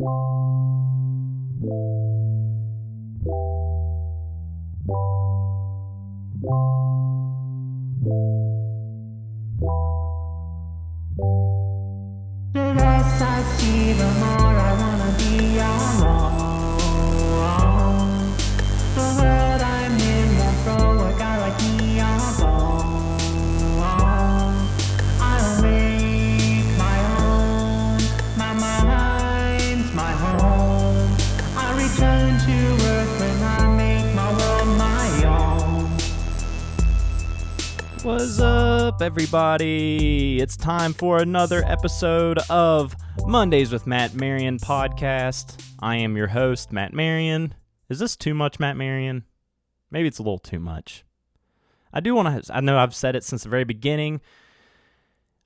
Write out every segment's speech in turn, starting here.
The less I see, the more I wanna be alone. The world I'm in won't throw a guy like me on a bone. I'll make my own. My mind's my home. I return to earth when I make my world my own. What's up, everybody? It's time for another episode of Mondays with Matt Marion podcast. I am your host, Matt Marion. Is this too much, Matt Marion? Maybe it's a little too much. I know I've said it since the very beginning.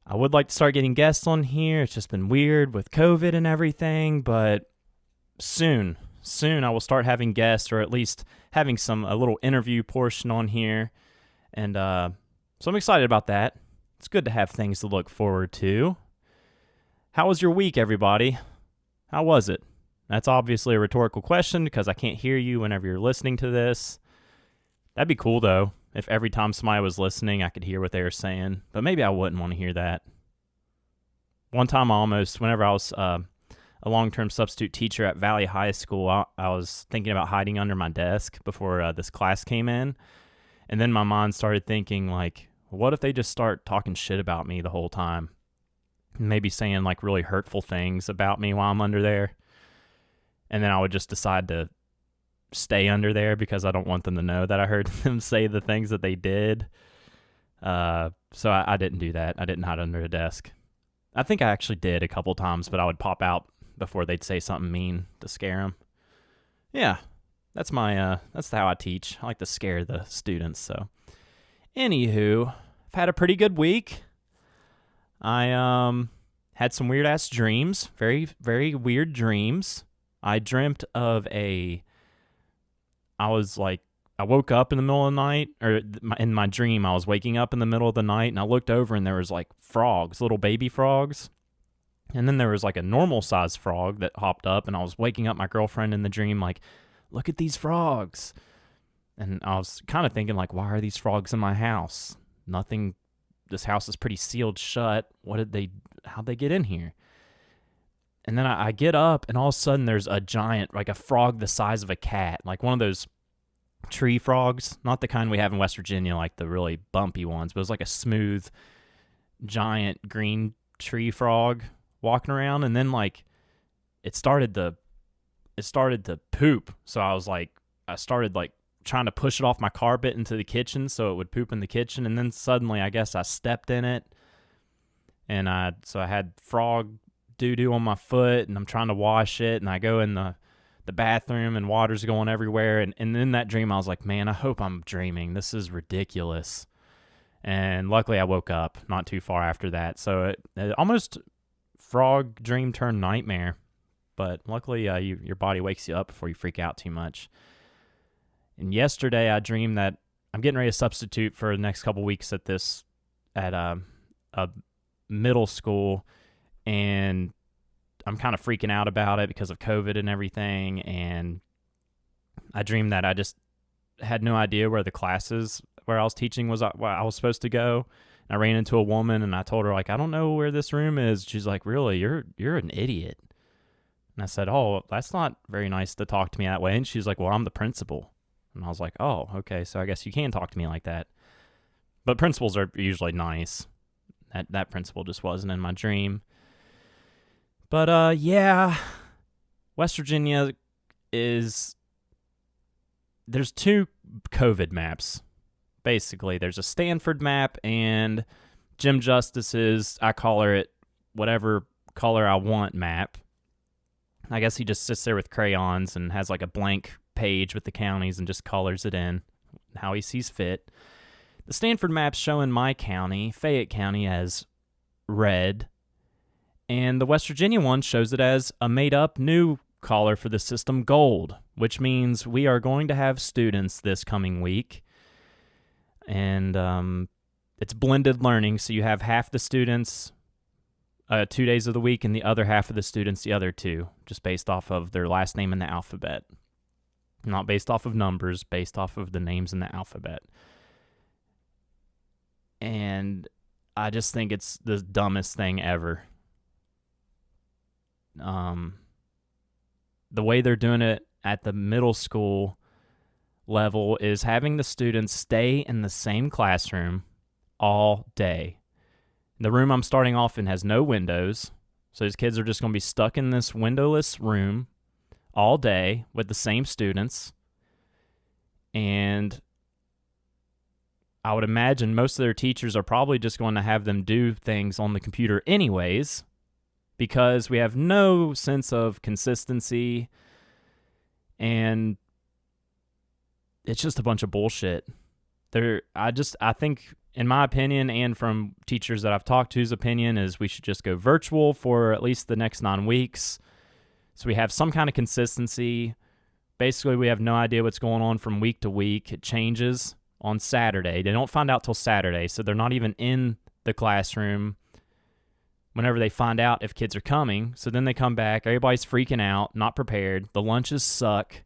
I would like to start getting guests on here. It's just been weird with COVID and everything, but soon I will start having guests, or at least having a little interview portion on here. And so I'm excited about that. It's good to have things to look forward to. How was your week, everybody? How was it? That's obviously a rhetorical question because I can't hear you whenever you're listening to this. That'd be cool, though, if every time somebody was listening, I could hear what they were saying. But maybe I wouldn't want to hear that. One time whenever I was a long-term substitute teacher at Valley High School, I was thinking about hiding under my desk before this class came in. And then my mind started thinking, like, what if they just start talking shit about me the whole time? Maybe saying, like, really hurtful things about me while I'm under there. And then I would just decide to stay under there because I don't want them to know that I heard them say the things that they did. So I didn't do that. I didn't hide under a desk. I think I actually did a couple times, but I would pop out before they'd say something mean to scare them. Yeah, that's how I teach. I like to scare the students. So, anywho, I've had a pretty good week. I had some weird ass dreams, very, very weird dreams. I dreamt of I woke up in the middle of the night, or in my dream, I was waking up in the middle of the night, and I looked over, and there was like frogs, little baby frogs. And then there was like a normal sized frog that hopped up, and I was waking up my girlfriend in the dream, like, look at these frogs. And I was kind of thinking, like, why are these frogs in my house? Nothing, this house is pretty sealed shut. How'd they get in here? And then I get up, and all of a sudden there's a giant, like a frog the size of a cat, like one of those tree frogs, not the kind we have in West Virginia, like the really bumpy ones, but it was like a smooth, giant green tree frog walking around. And then like it started to poop. So I started trying to push it off my carpet into the kitchen so it would poop in the kitchen. And then suddenly I guess I stepped in it, and I had frog doo-doo on my foot, and I'm trying to wash it, and I go in the bathroom and water's going everywhere. And in that dream I was like, man, I hope I'm dreaming. This is ridiculous. And luckily I woke up not too far after that. So it almost frog dream turned nightmare. But luckily, your body wakes you up before you freak out too much. And yesterday, I dreamed that I'm getting ready to substitute for the next couple weeks at a middle school, and I'm kind of freaking out about it because of COVID and everything. And I dreamed that I just had no idea where the classes where I was teaching where I was supposed to go. And I ran into a woman, and I told her, like, I don't know where this room is. She's like, really? You're an idiot. And I said, oh, that's not very nice to talk to me that way. And she's like, well, I'm the principal. And I was like, oh, okay, so I guess you can talk to me like that. But principals are usually nice. That principal just wasn't in my dream. But, yeah, West Virginia there's two COVID maps, basically. There's a Stanford map and Jim Justice's, I color it whatever color I want map. I guess he just sits there with crayons and has like a blank page with the counties and just colors it in how he sees fit. The Stanford map's showing my county, Fayette County, as red, and the West Virginia one shows it as a made-up new color for the system, gold, which means we are going to have students this coming week, and it's blended learning, so you have half the students 2 days of the week, and the other half of the students the other 2, just based off of their last name in the alphabet. Not based off of numbers, based off of the names in the alphabet. And I just think it's the dumbest thing ever. The way they're doing it at the middle school level is having the students stay in the same classroom all day. The room I'm starting off in has no windows, so these kids are just going to be stuck in this windowless room all day with the same students. And I would imagine most of their teachers are probably just going to have them do things on the computer anyways, because we have no sense of consistency, and it's just a bunch of bullshit. I think, in my opinion, and from teachers that I've talked to's opinion, is we should just go virtual for at least the next 9 weeks, so we have some kind of consistency. Basically, we have no idea what's going on from week to week. It changes on Saturday. They don't find out till Saturday, so they're not even in the classroom whenever they find out if kids are coming. So then they come back, everybody's freaking out, not prepared. The lunches suck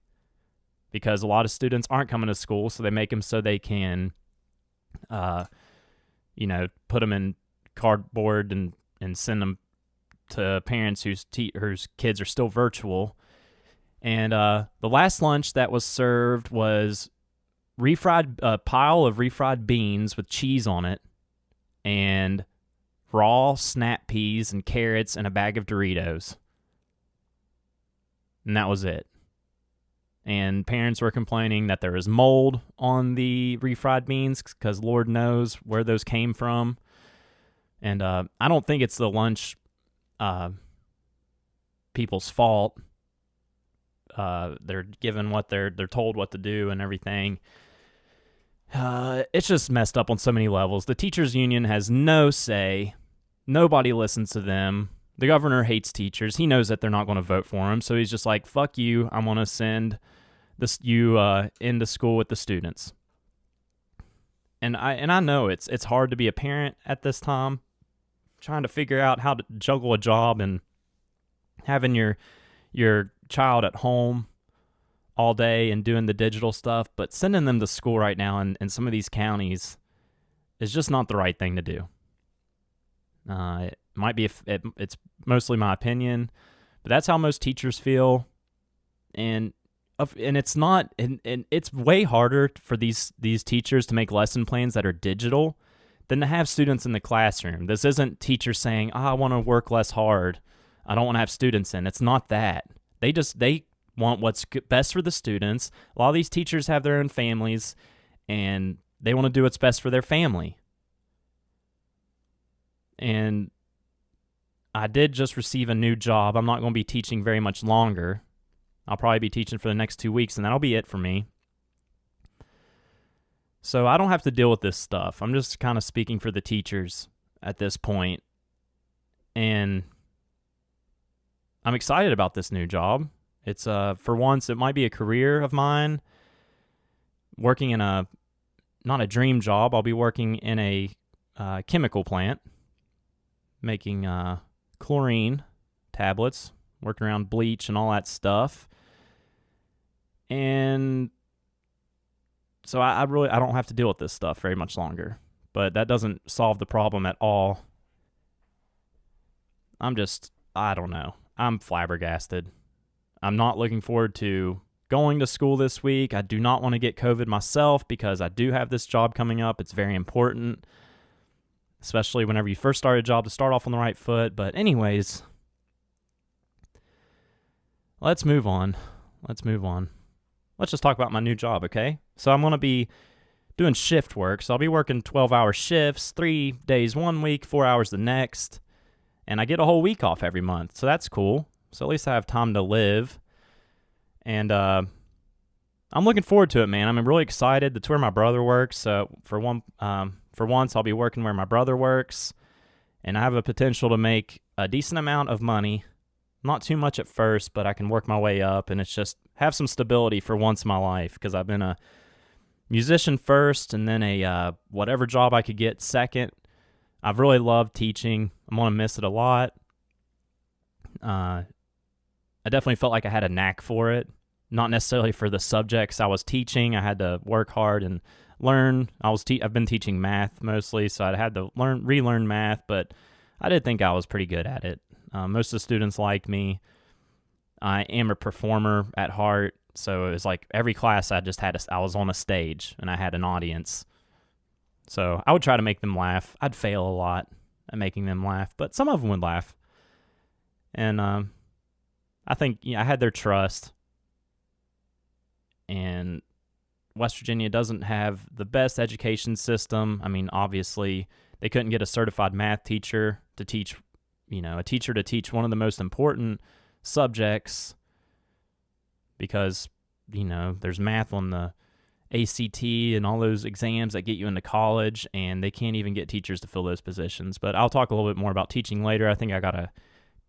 because a lot of students aren't coming to school, so they make them so they can, put them in cardboard and send them to parents whose kids are still virtual. And the last lunch that was served was a pile of refried beans with cheese on it, and raw snap peas and carrots and a bag of Doritos. And that was it. And parents were complaining that there was mold on the refried beans because Lord knows where those came from. And I don't think it's the lunch people's fault. They're given what they're told what to do and everything. It's just messed up on so many levels. The teachers union has no say. Nobody listens to them. The governor hates teachers. He knows that they're not going to vote for him, so he's just like, fuck you, I'm going to send you into school with the students. And I know it's hard to be a parent at this time, trying to figure out how to juggle a job and having your child at home all day and doing the digital stuff, but sending them to school right now in some of these counties is just not the right thing to do. It might be, it's mostly my opinion, but that's how most teachers feel. And it's not, and it's way harder for these teachers to make lesson plans that are digital than to have students in the classroom. This isn't teachers saying, I want to work less hard, I don't want to have students in. It's not that. They want what's best for the students. A lot of these teachers have their own families, and they want to do what's best for their family. And I did just receive a new job. I'm not going to be teaching very much longer. I'll probably be teaching for the next 2 weeks, and that'll be it for me. So I don't have to deal with this stuff. I'm just kind of speaking for the teachers at this point. And I'm excited about this new job. It's for once, it might be a career of mine. Working in not a dream job. I'll be working in a chemical plant, making chlorine tablets, working around bleach and all that stuff. And so I don't have to deal with this stuff very much longer. But that doesn't solve the problem at all. I don't know. I'm flabbergasted. I'm not looking forward to going to school this week. I do not want to get COVID myself because I do have this job coming up. It's very important, especially whenever you first start a job, to start off on the right foot. But anyways, let's move on. Let's just talk about my new job, okay? So I'm going to be doing shift work. So I'll be working 12-hour shifts, 3 days one week, 4 hours the next. And I get a whole week off every month. So that's cool. So at least I have time to live. And I'm looking forward to it, man. I'm really excited. That's where my brother works. So for once, I'll be working where my brother works. And I have a potential to make a decent amount of money. Not too much at first, but I can work my way up. And it's just have some stability for once in my life. Because I've been a musician first and then a whatever job I could get second. I've really loved teaching. I'm going to miss it a lot. I definitely felt like I had a knack for it. Not necessarily for the subjects I was teaching. I had to work hard and learn. I've been teaching math mostly, so I had to relearn math, but I did think I was pretty good at it. Most of the students liked me. I am a performer at heart, so it was like every class I was on a stage and I had an audience. So I would try to make them laugh. I'd fail a lot at making them laugh, but some of them would laugh. And I think I had their trust. And West Virginia doesn't have the best education system. I mean, obviously, they couldn't get a certified math teacher to teach, a teacher to teach one of the most important subjects because, there's math on the ACT and all those exams that get you into college, and they can't even get teachers to fill those positions. But I'll talk a little bit more about teaching later. I think I got a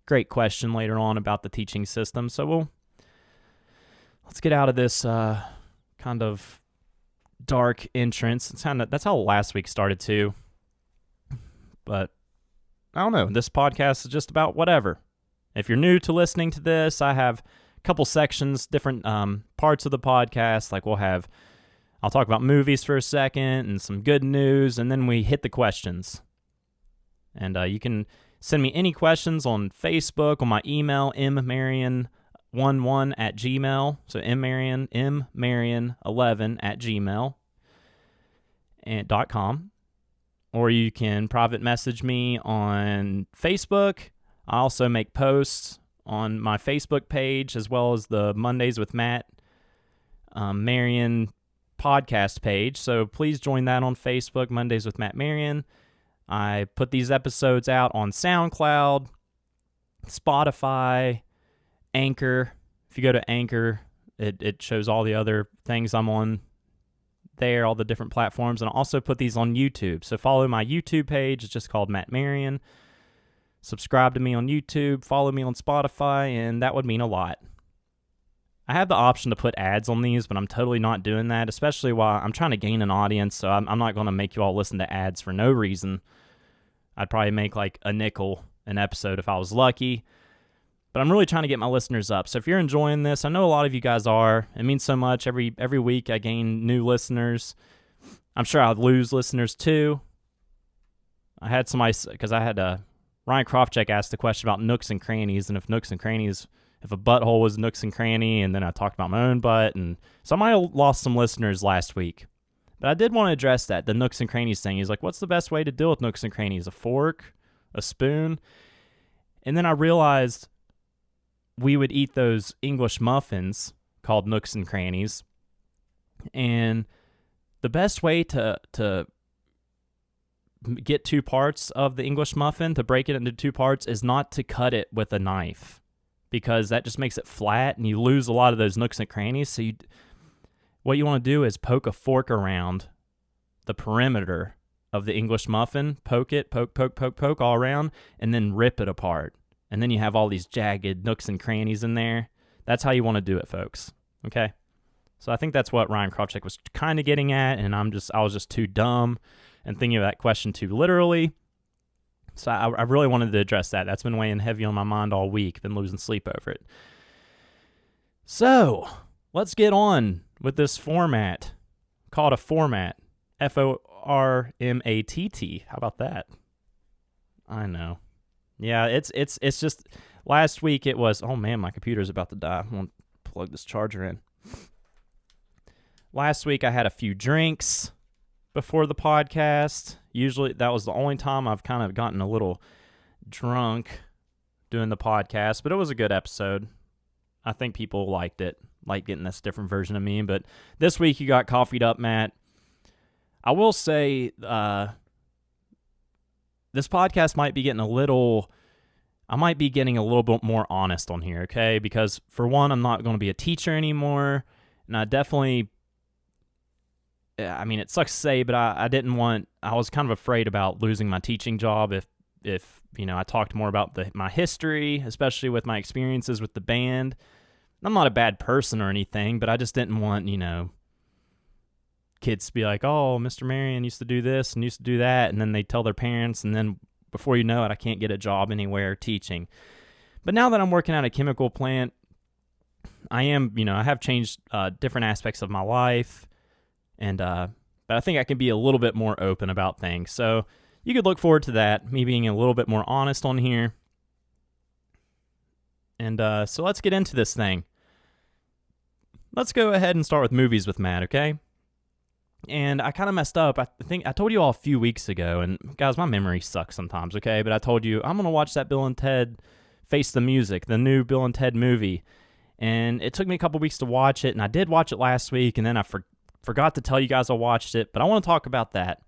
great question later on about the teaching system. So let's get out of this kind of dark entrance. That's how last week started too. But I don't know. This podcast is just about whatever. If you're new to listening to this, I have a couple sections, different parts of the podcast. Like I'll talk about movies for a second and some good news, and then we hit the questions. And you can send me any questions on Facebook, on my email, mmarion11@gmail. So mmarion11@gmail.com. Or you can private message me on Facebook. I also make posts on my Facebook page as well as the Mondays with Matt Marion podcast page. So please join that on Facebook, Mondays with Matt Marion. I put these episodes out on SoundCloud, Spotify, Anchor. If you go to Anchor, it shows all the other things I'm on there, all the different platforms. And I also put these on YouTube. So follow my YouTube page. It's just called Matt Marion. Subscribe to me on YouTube. Follow me on Spotify, and that would mean a lot. I have the option to put ads on these, but I'm totally not doing that, especially while I'm trying to gain an audience, so I'm not going to make you all listen to ads for no reason. I'd probably make like a nickel an episode if I was lucky, but I'm really trying to get my listeners up. So if you're enjoying this, I know a lot of you guys are. It means so much. Every week I gain new listeners. I'm sure I'll lose listeners too. I had somebody, because I had Ryan Krofcheck asked the question about nooks and crannies, and if a butthole was nooks and cranny, and then I talked about my own butt, and so I might have lost some listeners last week. But I did want to address that, the nooks and crannies thing. He's like, what's the best way to deal with nooks and crannies? A fork? A spoon? And then I realized we would eat those English muffins called nooks and crannies, and the best way to get two parts of the English muffin, to break it into two parts, is not to cut it with a knife, because that just makes it flat and you lose a lot of those nooks and crannies. So what you want to do is poke a fork around the perimeter of the English muffin, poke all around, and then rip it apart. And then you have all these jagged nooks and crannies in there. That's how you want to do it, folks. Okay? So I think that's what Ryan Krofcheck was kind of getting at, and I was just too dumb and thinking of that question too literally. So I really wanted to address that. That's been weighing heavy on my mind all week. Been losing sleep over it. So let's get on with this format. Call it a format. Formatt. How about that? I know. Yeah, it's just last week it was, oh man, my computer's about to die. I'm going to plug this charger in. Last week I had a few drinks before the podcast. Usually that was the only time I've kind of gotten a little drunk doing the podcast, but it was a good episode. I think people liked it, like getting this different version of me. But this week you got coffeed up, Matt. I will say this podcast might be getting a little bit more honest on here, okay? Because for one, I'm not going to be a teacher anymore, and I definitely, I mean, it sucks to say, but I was kind of afraid about losing my teaching job if I talked more about my history, especially with my experiences with the band. I'm not a bad person or anything, but I just didn't want, kids be like, oh, Mr. Marion used to do this and used to do that, and then they tell their parents, and then before you know it, I can't get a job anywhere teaching. But now that I'm working at a chemical plant, I have changed different aspects of my life, and but I think I can be a little bit more open about things. So you could look forward to that, me being a little bit more honest on here. And so let's get into this thing. Let's go ahead and start with movies with Matt, okay? And I kind of messed up. I think I told you all a few weeks ago, and guys, my memory sucks sometimes, okay? But I told you I'm going to watch that Bill and Ted Face the Music, the new Bill and Ted movie. And it took me a couple weeks to watch it, and I did watch it last week, and then I forgot to tell you guys I watched it, but I want to talk about that.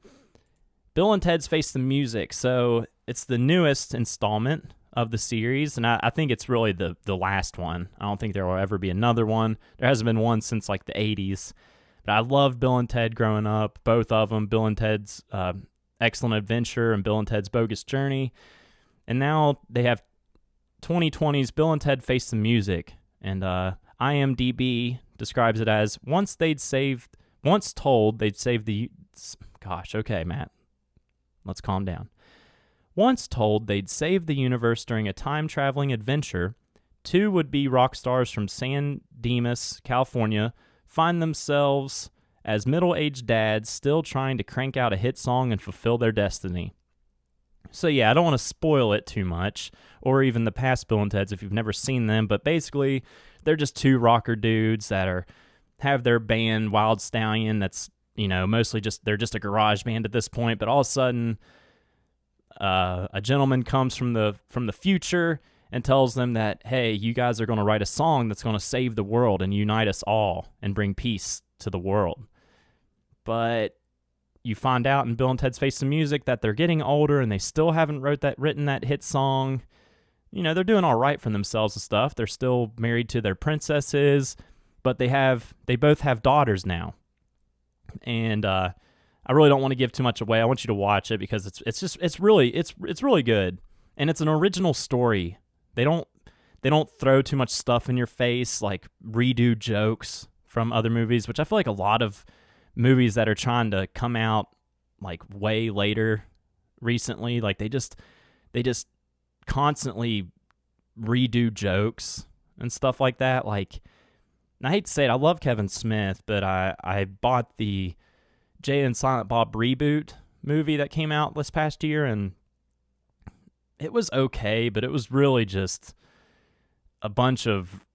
Bill and Ted's Face the Music. So it's the newest installment of the series, and I think it's really the last one. I don't think there will ever be another one. There hasn't been one since like the 80s. But I loved Bill and Ted growing up, both of them, Bill and Ted's Excellent Adventure and Bill and Ted's Bogus Journey. And now they have 2020's Bill and Ted Face the Music. And IMDb describes it as, once told they'd saved the... Gosh, okay, Matt. Let's calm down. Once told they'd save the universe during a time-traveling adventure, two would-be rock stars from San Dimas, California, find themselves as middle-aged dads still trying to crank out a hit song and fulfill their destiny. So yeah, I don't want to spoil it too much, or even the past Bill and Ted's if you've never seen them, but basically they're just two rocker dudes that have their band Wild Stallion that's, mostly they're just a garage band at this point, but all of a sudden a gentleman comes from the future and tells them that, hey, you guys are going to write a song that's going to save the world and unite us all and bring peace to the world. But you find out in Bill and Ted's Face the Music that they're getting older and they still haven't written that hit song. They're doing all right for themselves and stuff. They're still married to their princesses, but they both have daughters now. And I really don't want to give too much away. I want you to watch it because it's really good. And it's an original story. They don't throw too much stuff in your face, like redo jokes from other movies, which I feel like a lot of movies that are trying to come out like way later recently, like they just constantly redo jokes and stuff like that. Like, and I hate to say it, I love Kevin Smith, but I bought the Jay and Silent Bob reboot movie that came out this past year, and it was okay, but it was really just a bunch of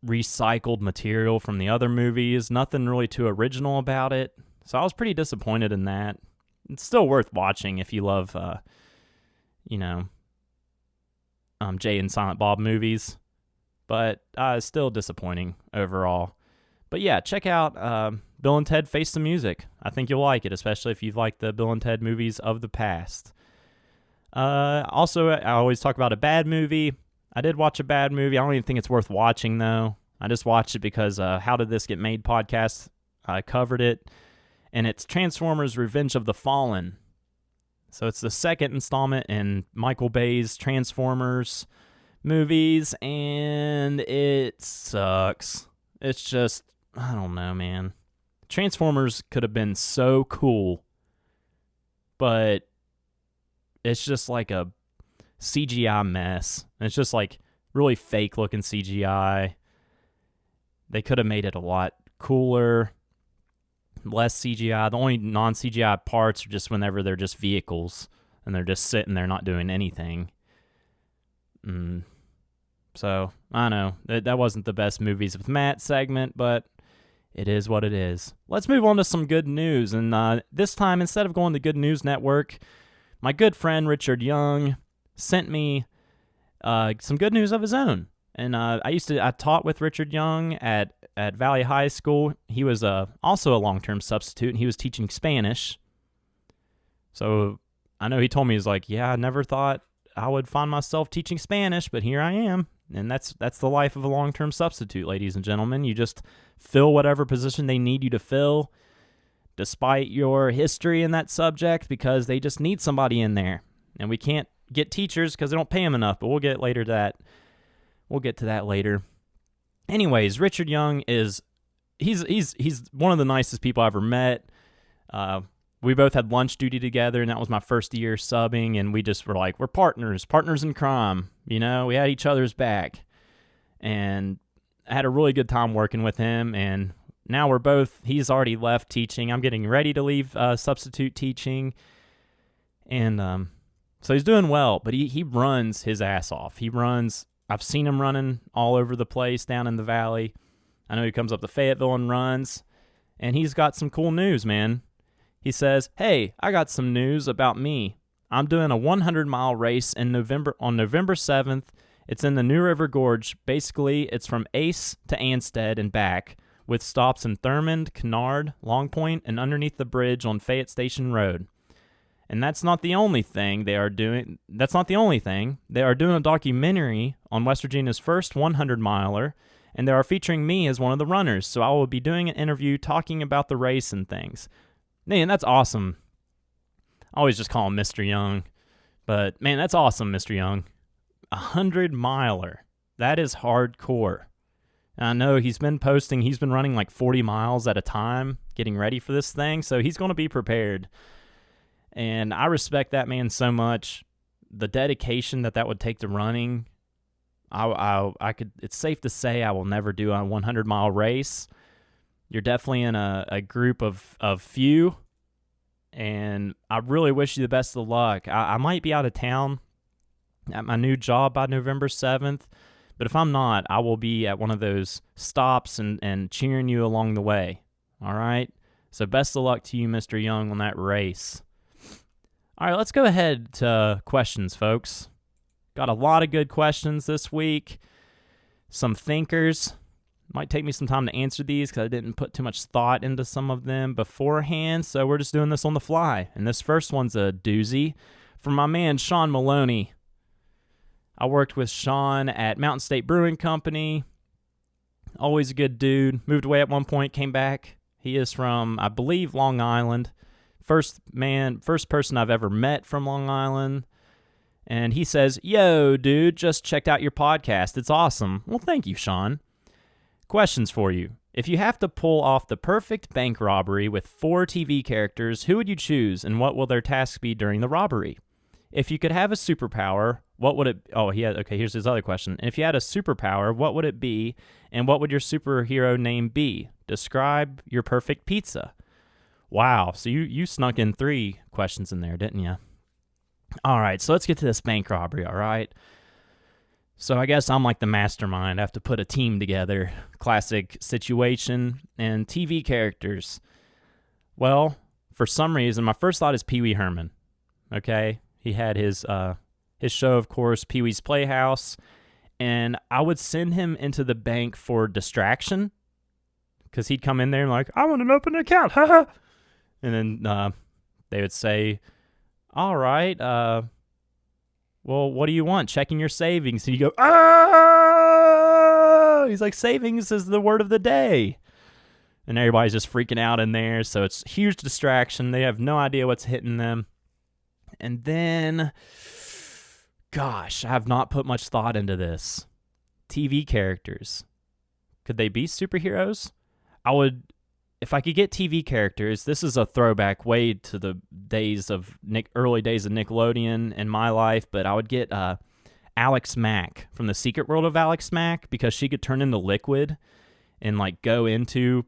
recycled material from the other movies. Nothing really too original about it. So I was pretty disappointed in that. It's still worth watching if you love, Jay and Silent Bob movies. But still disappointing overall. But yeah, check out Bill and Ted Face the Music. I think you'll like it, especially if you've liked the Bill and Ted movies of the past. Also, I always talk about a bad movie. I did watch a bad movie. I don't even think it's worth watching, though. I just watched it because How Did This Get Made podcast, I covered it. And it's Transformers Revenge of the Fallen. So it's the second installment in Michael Bay's Transformers movies, and it sucks. It's just, I don't know, man. Transformers could have been so cool, but it's just like a CGI mess. It's just like really fake looking CGI. They could have made it a lot cooler, less CGI. The only non-CGI parts are just whenever they're just vehicles and they're just sitting there not doing anything. So, I know, that wasn't the best movies with Matt segment, but it is what it is. Let's move on to some good news. And this time, instead of going to Good News Network, my good friend Richard Young sent me some good news of his own. And I taught with Richard Young at Valley High School. He was also a long-term substitute, and he was teaching Spanish. So I know he told me, he's like, yeah, I never thought I would find myself teaching Spanish, but here I am. And that's the life of a long-term substitute, ladies and gentlemen. You just fill whatever position they need you to fill, despite your history in that subject, because they just need somebody in there. And we can't get teachers because they don't pay them enough, but we'll get to that later. Anyways, Richard Young is he's one of the nicest people I ever met. We both had lunch duty together, and that was my first year subbing, and we just were like, we're partners in crime. You know, we had each other's back. And I had a really good time working with him, and now he's already left teaching. I'm getting ready to leave substitute teaching. And so he's doing well, but he runs his ass off. I've seen him running all over the place down in the valley. I know he comes up to Fayetteville and runs, and he's got some cool news, man. He says, hey, I got some news about me. I'm doing a 100-mile race on November 7th. It's in the New River Gorge. Basically, it's from Ace to Ansted and back, with stops in Thurmond, Kennard, Long Point, and underneath the bridge on Fayette Station Road. And that's not the only thing they are doing. They are doing a documentary on West Virginia's first 100-miler, and they are featuring me as one of the runners. So I will be doing an interview talking about the race and things. Man, that's awesome. I always just call him Mr. Young. But, man, that's awesome, Mr. Young. 100-miler. That is hardcore. And I know he's been running like 40 miles at a time, getting ready for this thing, so he's going to be prepared. And I respect that man so much. The dedication that would take to running, it's safe to say I will never do a 100-mile race. You're definitely in a group of few, and I really wish you the best of luck. I might be out of town at my new job by November 7th, but if I'm not, I will be at one of those stops and cheering you along the way. All right? So best of luck to you, Mr. Young, on that race. All right, let's go ahead to questions, folks. Got a lot of good questions this week. Some thinkers. Might take me some time to answer these because I didn't put too much thought into some of them beforehand, so we're just doing this on the fly. And this first one's a doozy from my man, Sean Maloney. I worked with Sean at Mountain State Brewing Company. Always a good dude. Moved away at one point, came back. He is from, I believe, Long Island. First person I've ever met from Long Island. And he says, yo, dude, just checked out your podcast. It's awesome. Well, thank you, Sean. Questions for you. If you have to pull off the perfect bank robbery with 4 TV characters, who would you choose, and what will their tasks be during the robbery? If you could have a superpower, what would it... Okay, here's his other question. If you had a superpower, what would it be, and what would your superhero name be? Describe your perfect pizza. Wow, so you snuck in 3 questions in there, didn't you? All right, so let's get to this bank robbery, all right? So I guess I'm like the mastermind. I have to put a team together. Classic situation. And TV characters. Well, for some reason, my first thought is Pee Wee Herman. Okay? He had his show, of course, Pee Wee's Playhouse. And I would send him into the bank for distraction. Because he'd come in there and like, I want an open account. Haha. And then they would say, all right, well, what do you want? Checking your savings. And you go, ah! He's like, savings is the word of the day. And everybody's just freaking out in there. So it's a huge distraction. They have no idea what's hitting them. And then, gosh, I have not put much thought into this. TV characters. Could they be superheroes? If I could get TV characters, this is a throwback way to the early days of Nickelodeon in my life, but I would get Alex Mack from The Secret World of Alex Mack, because she could turn into liquid and like go into,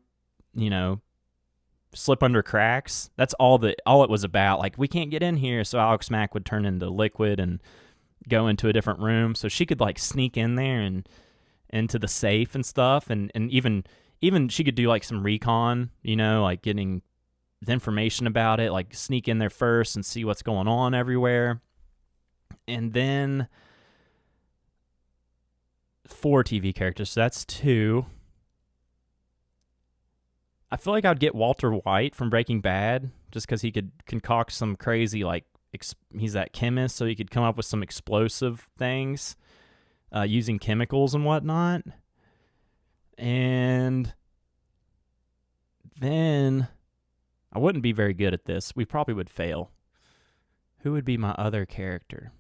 slip under cracks. That's all it was about. Like, we can't get in here, so Alex Mack would turn into liquid and go into a different room, so she could like sneak in there and into the safe and stuff, and even she could do like some recon, like getting the information about it, like sneak in there first and see what's going on everywhere. And then 4 TV characters, so that's 2. I feel like I'd get Walter White from Breaking Bad, just because he could concoct some crazy, like, he's that chemist, so he could come up with some explosive things using chemicals and whatnot. And then I wouldn't be very good at this. We probably would fail. Who would be my other character?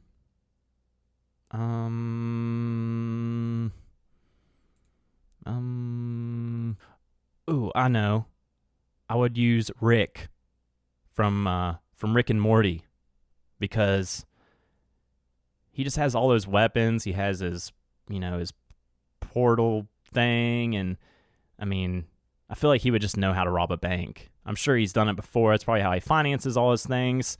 Ooh, I know. I would use Rick from Rick and Morty, because he just has all those weapons. He has his, his portal thing, and I mean, I feel like he would just know how to rob a bank. I'm sure he's done it before. That's probably how he finances all his things.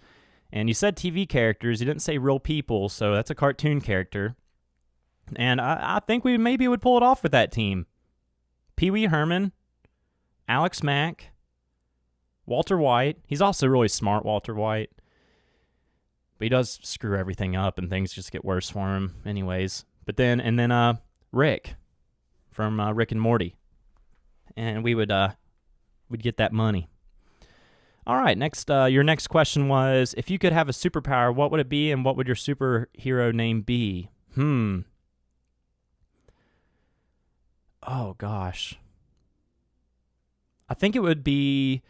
And you said TV characters. You didn't say real people, so that's a cartoon character. And I think we maybe would pull it off with that team. Pee Wee Herman, Alex Mack, Walter White. He's also really smart, Walter White. But he does screw everything up, and things just get worse for him anyways. But then Rick from Rick and Morty. And we'd get that money. All right, next, your next question was, if you could have a superpower, what would it be, and what would your superhero name be? Oh, gosh. I think it would be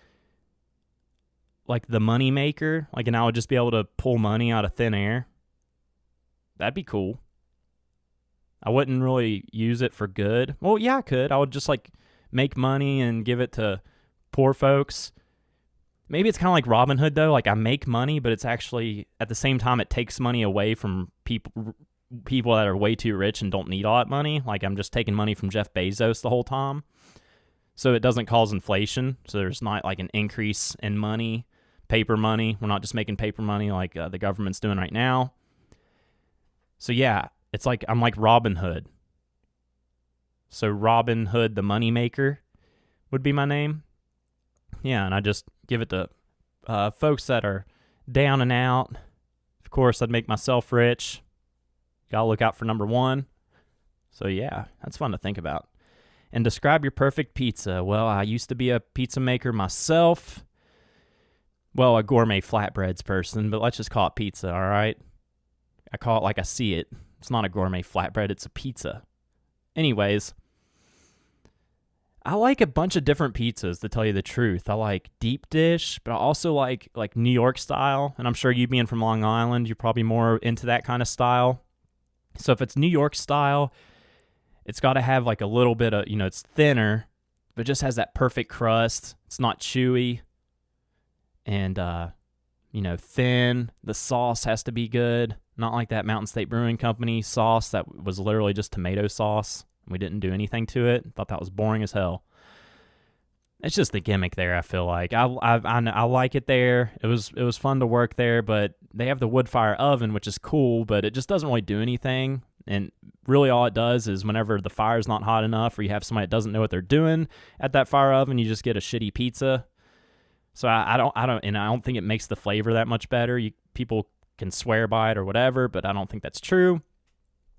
like the money maker, and I would just be able to pull money out of thin air. That'd be cool. I wouldn't really use it for good. Well, yeah, I could. I would just make money and give it to poor folks. Maybe it's kind of like Robin Hood, though. I make money, but it's actually, at the same time, it takes money away from people that are way too rich and don't need all that money. I'm just taking money from Jeff Bezos the whole time. So it doesn't cause inflation. So there's not an increase in money, paper money. We're not just making paper money like the government's doing right now. So yeah, it's I'm like Robin Hood. So Robin Hood, the money maker, would be my name. Yeah, and I just give it to folks that are down and out. Of course, I'd make myself rich. Gotta look out for number one. So yeah, that's fun to think about. And describe your perfect pizza. Well, I used to be a pizza maker myself. Well, a gourmet flatbreads person, but let's just call it pizza, all right? I call it like I see it. It's not a gourmet flatbread, it's a pizza. Anyways, I like a bunch of different pizzas, to tell you the truth. I like deep dish, but I also like New York style. And I'm sure you being from Long Island, you're probably more into that kind of style. So if it's New York style, it's got to have a little bit of, it's thinner, but just has that perfect crust. It's not chewy. And, thin. The sauce has to be good. Not like that Mountain State Brewing Company sauce that was literally just tomato sauce. We didn't do anything to it. Thought that was boring as hell. It's just the gimmick there, I feel like. I like it there. It was fun to work there, but they have the wood fire oven, which is cool, but it just doesn't really do anything. And really all it does is whenever the fire's not hot enough, or you have somebody that doesn't know what they're doing at that fire oven, you just get a shitty pizza. So I don't think it makes the flavor that much better. People can swear by it or whatever, but I don't think that's true.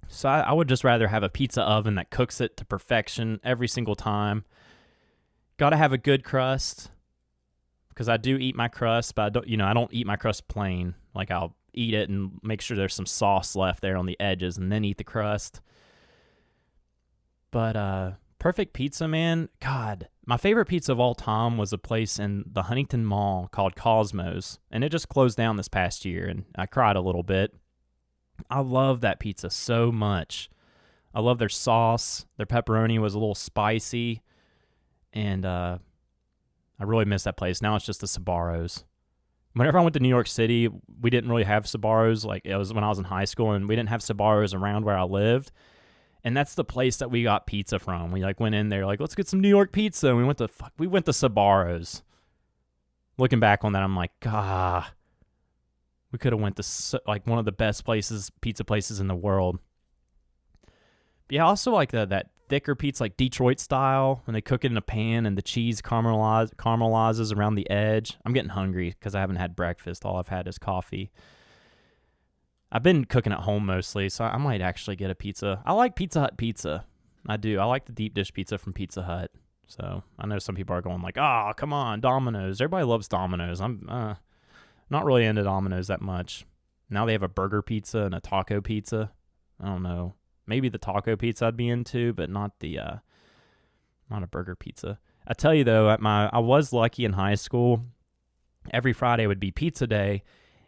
So I would just rather have a pizza oven that cooks it to perfection every single time. Got to have a good crust, because I do eat my crust, but I don't eat my crust plain. I'll eat it and make sure there's some sauce left there on the edges, and then eat the crust. But perfect pizza, man. God, my favorite pizza of all time was a place in the Huntington Mall called Cosmos, and it just closed down this past year, and I cried a little bit. I love that pizza so much. I love their sauce. Their pepperoni was a little spicy, and I really miss that place. Now it's just the Sbarro's. Whenever I went to New York City, we didn't really have Sbarro's. It was when I was in high school, and we didn't have Sbarro's around where I lived. And that's the place that we got pizza from. We went in there let's get some New York pizza. And we went to Sbarro's. Looking back on that, I'm like, we could have went to one of the best pizza places in the world. But yeah, I also like that thicker pizza, Detroit style, when they cook it in a pan and the cheese caramelizes around the edge. I'm getting hungry because I haven't had breakfast. All I've had is coffee. I've been cooking at home mostly, so I might actually get a pizza. I like Pizza Hut pizza. I do. I like the deep dish pizza from Pizza Hut. So I know some people are going come on, Domino's. Everybody loves Domino's. I'm not really into Domino's that much. Now they have a burger pizza and a taco pizza. I don't know. Maybe the taco pizza I'd be into, but not a burger pizza. I tell you though, I was lucky in high school. Every Friday would be pizza day,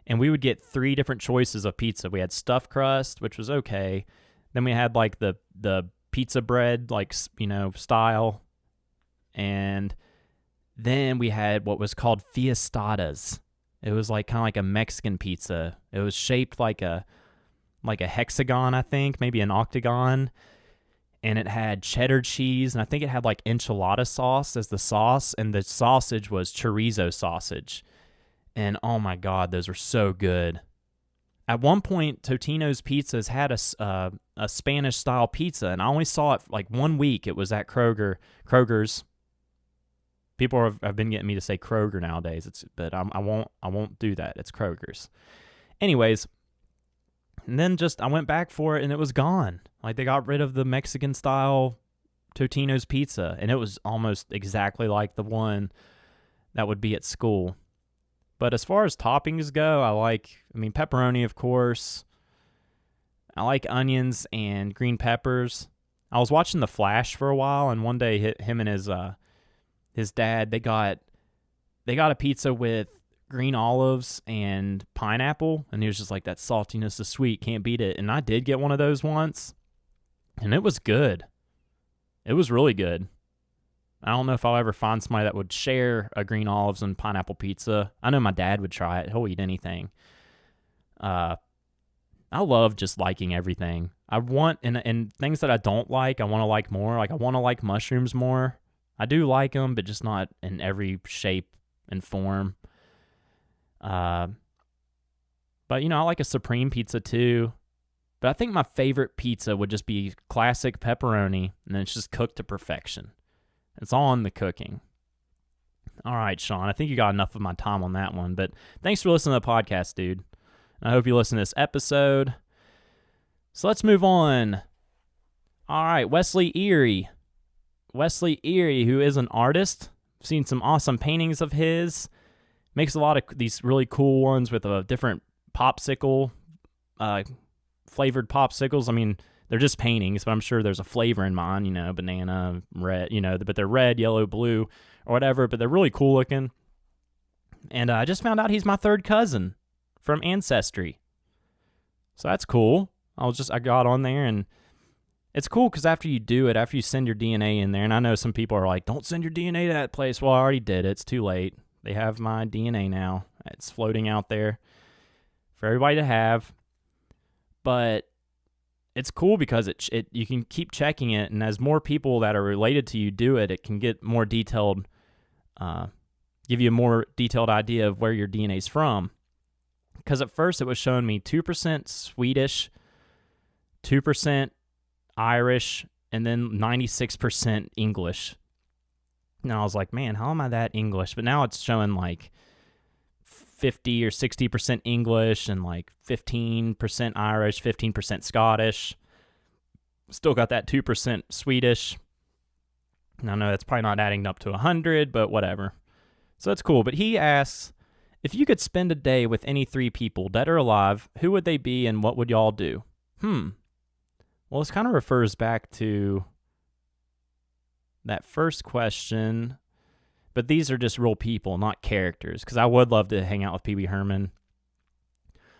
and we would get 3 different choices of pizza. We had stuffed crust, which was okay. Then we had the pizza bread, style, and Then we had what was called fiestadas. It was like kind of like a Mexican pizza. It was shaped like a hexagon, I think, maybe an octagon, and it had cheddar cheese, and I think it had like enchilada sauce as the sauce, and the sausage was chorizo sausage. And oh my God, those were so good. At one point, Totino's Pizzas had a Spanish-style pizza, and I only saw it like 1 week. It was at Kroger's. People have been getting me to say Kroger nowadays, but I won't do that. It's Kroger's. Anyways, and then I went back for it, and it was gone. Like, they got rid of the Mexican-style Totino's Pizza, and it was almost exactly like the one that would be at school. But as far as toppings go, I mean, pepperoni, of course. I like onions and green peppers. I was watching The Flash for a while, and one day him and his dad, they got a pizza with green olives and pineapple, and he was just like, that saltiness is sweet, can't beat it. And I did get one of those once, and it was good. It was really good. I don't know if I'll ever find somebody that would share a green olives and pineapple pizza. I know my dad would try it. He'll eat anything. I love just liking everything. I want, and things that I don't like, I want to like more. Like, I want to like mushrooms more. I do like them, but just not in every shape and form. But, you know, I like a supreme pizza too. But I think my favorite pizza would just be classic pepperoni, and then it's just cooked to perfection. It's all in the cooking. All right, Sean, I think you got enough of my time on that one, but thanks for listening to the podcast, dude. I hope you listen to this episode. So let's move on. All right, Wesley Erie. Wesley Erie, who is an artist. I've seen some awesome paintings of his. Makes a lot of these really cool ones with a different popsicle, flavored popsicles. I mean, they're just paintings, but I'm sure there's a flavor in mine, you know, banana, red, you know, but they're red, yellow, blue, or whatever, but they're really cool looking. And I just found out he's my third cousin from Ancestry. So that's cool. I got on there, and it's cool because after you do it, after you send your DNA in there, and I know some people are like, don't send your DNA to that place. Well, I already did it. It's too late. They have my DNA now. It's floating out there for everybody to have. But it's cool because it you can keep checking it, and as more people that are related to you do it, it can get more detailed, give you a more detailed idea of where your DNA is from. Because at first it was showing me 2% Swedish, 2% Irish, and then 96% English. And I was like, man, how am I that English? But now it's showing like 50 or 60% English and like 15% Irish, 15% Scottish. Still got that 2% Swedish. And I know that's probably not adding up to 100, but whatever. So that's cool. But he asks, if you could spend a day with any three people, dead or alive, who would they be and what would y'all do? Well, this kind of refers back to that first question, but these are just real people, not characters, because I would love to hang out with Pee Wee Herman.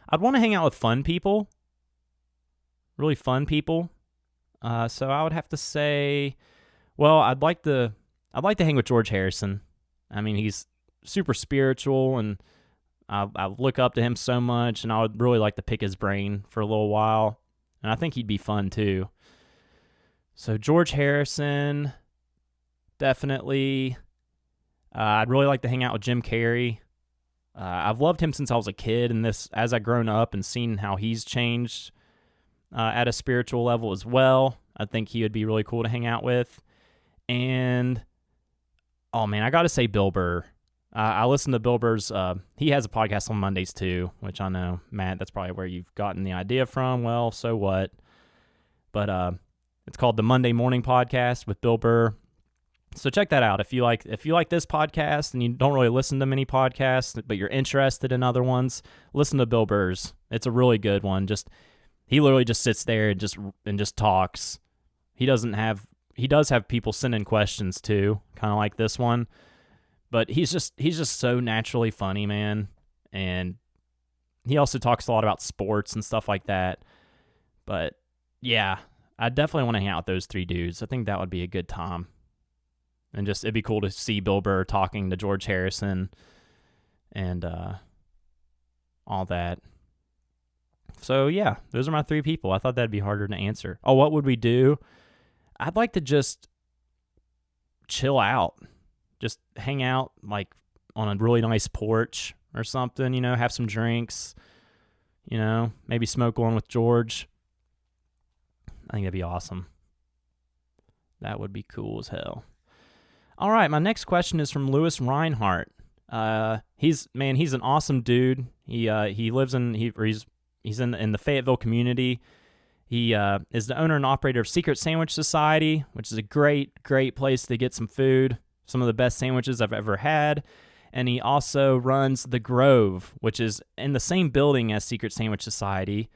I'd want to hang out with fun people, really fun people. So I would have to say, well, I'd like to hang with George Harrison. I mean, he's super spiritual, and I look up to him so much, and I would really like to pick his brain for a little while, and I think he'd be fun too. So George Harrison, definitely. I'd really like to hang out with Jim Carrey. I've loved him since I was a kid, and as I've grown up and seen how he's changed at a spiritual level as well, I think he would be really cool to hang out with. And, oh man, I got to say Bill Burr. I listen to Bill Burr's, he has a podcast on Mondays too, which I know, Matt, that's probably where you've gotten the idea from. Well, so what? But it's called the Monday Morning Podcast with Bill Burr. So check that out. If you like this podcast and you don't really listen to many podcasts, but you're interested in other ones, listen to Bill Burr's. It's a really good one. He literally just sits there and just talks. He does have people send in questions too, kind of like this one. But he's just so naturally funny, man. And he also talks a lot about sports and stuff like that. But yeah, I definitely want to hang out with those three dudes. I think that would be a good time. And just, it'd be cool to see Bill Burr talking to George Harrison and all that. So, yeah, those are my 3 people. I thought that'd be harder to answer. Oh, what would we do? I'd like to just chill out. Just hang out, like, on a really nice porch or something, have some drinks, maybe smoke one with George. I think that'd be awesome. That would be cool as hell. All right, my next question is from Lewis Reinhardt. He's an awesome dude. He lives in he's in the Fayetteville community. He is the owner and operator of Secret Sandwich Society, which is a great place to get some food, some of the best sandwiches I've ever had. And he also runs The Grove, which is in the same building as Secret Sandwich Society,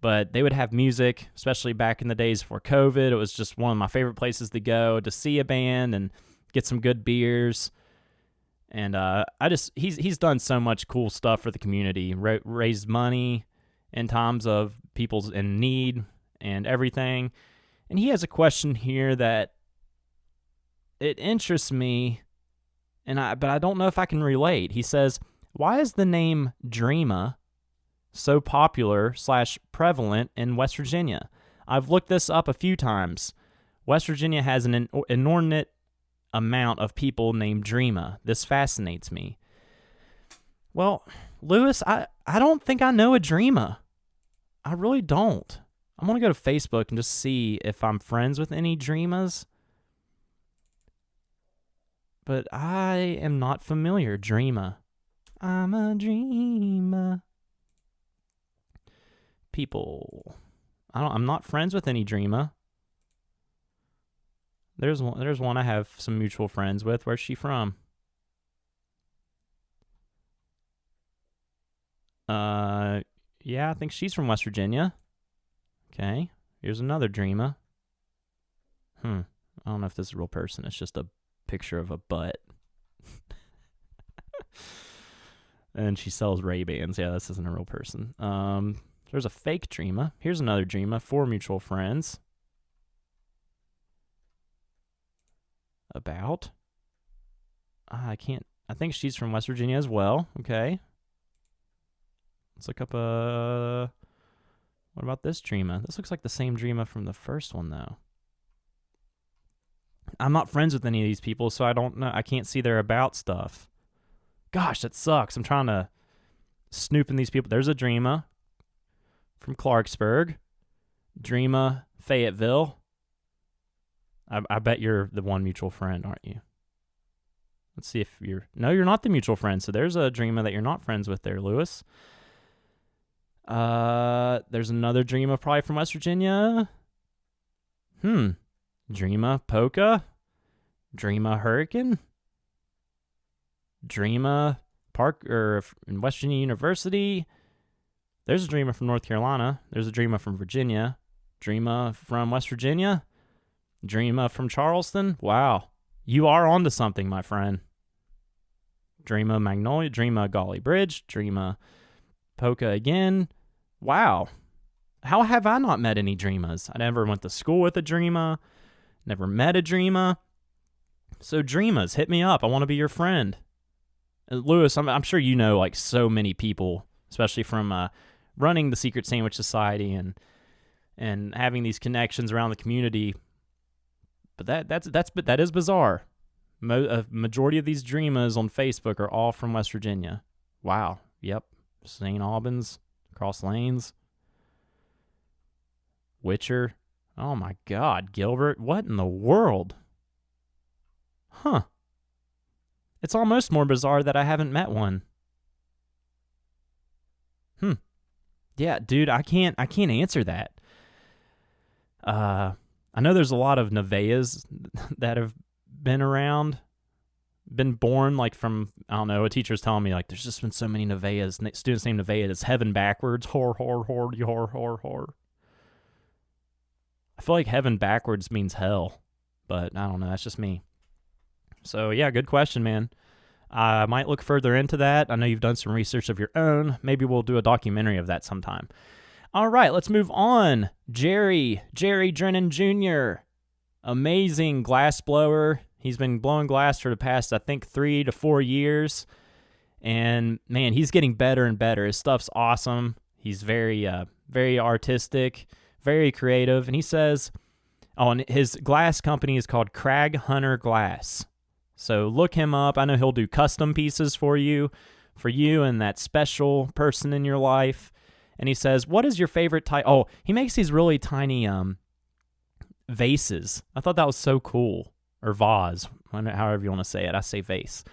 but they would have music, especially back in the days before COVID. It was just one of my favorite places to go to see a band and get some good beers. And he's done so much cool stuff for the community, raised money in times of people's in need and everything. And he has a question here that it interests me, but I don't know if I can relate. He says, why is the name Dreama so popular / prevalent in West Virginia? I've looked this up a few times. West Virginia has an inordinate amount of people named Dreama. This fascinates me. Well, Lewis, I don't think I know a Dreama. I really don't. I'm going to go to Facebook and just see if I'm friends with any Dreamas. But I am not familiar. Dreama. I'm a dreamer. People. I'm not friends with any Dreama. There's one I have some mutual friends with. Where's she from? Yeah, I think she's from West Virginia. Okay. Here's another Dreama. I don't know if this is a real person. It's just a picture of a butt. And she sells Ray-Bans. Yeah, this isn't a real person. There's a fake Dreama. Here's another Dreama. 4 mutual friends. About? I think she's from West Virginia as well. Okay. Let's look up what about this Dreama? This looks like the same Dreama from the first one, though. I'm not friends with any of these people, so I don't know. I can't see their about stuff. Gosh, that sucks. I'm trying to snoop in these people. There's a Dreama from Clarksburg. Dreama, Fayetteville. I bet you're the one mutual friend, aren't you? Let's see if you're... No, you're not the mutual friend, so there's a Dreama that you're not friends with there, Lewis. There's another Dreama probably from West Virginia. Dreama Polka. Dreama Hurricane. Dreama Park, or in West Virginia University. There's a Dreama from North Carolina. There's a Dreama from Virginia. Dreama from West Virginia. Dreama from Charleston. Wow. You are onto something, my friend. Dreama Magnolia. Dreama Golly Bridge. Dreama Polka again. Wow. How have I not met any Dreamas? I never went to school with a Dreama. Never met a Dreama. So Dreamas, hit me up. I want to be your friend. Lewis, I'm sure you know like so many people, especially from running the Secret Sandwich Society and having these connections around the community. But that is bizarre. A majority of these Dreamas on Facebook are all from West Virginia. Wow. Yep. St. Albans, Cross Lanes, Witcher. Oh my God, Gilbert. What in the world? Huh. It's almost more bizarre that I haven't met one. Yeah, dude, I can't answer that. I know there's a lot of Nevaehs that have been around, been born like from, I don't know, a teacher's telling me like there's just been so many Nevaehs, students named Nevaeh, it's heaven backwards, hor, I feel like heaven backwards means hell, but I don't know, that's just me. So yeah, good question, man. I might look further into that. I know you've done some research of your own. Maybe we'll do a documentary of that sometime. All right, let's move on. Jerry Drennan Jr., amazing glass blower. He's been blowing glass for the past, I think, 3 to 4 years. And, man, he's getting better and better. His stuff's awesome. He's very artistic, very creative. And he says, and his glass company is called Crag Hunter Glass. So look him up. I know he'll do custom pieces for you and that special person in your life. And he says, what is your favorite type? Oh, he makes these really tiny vases. I thought that was so cool. Or vase, however you want to say it. I say vase.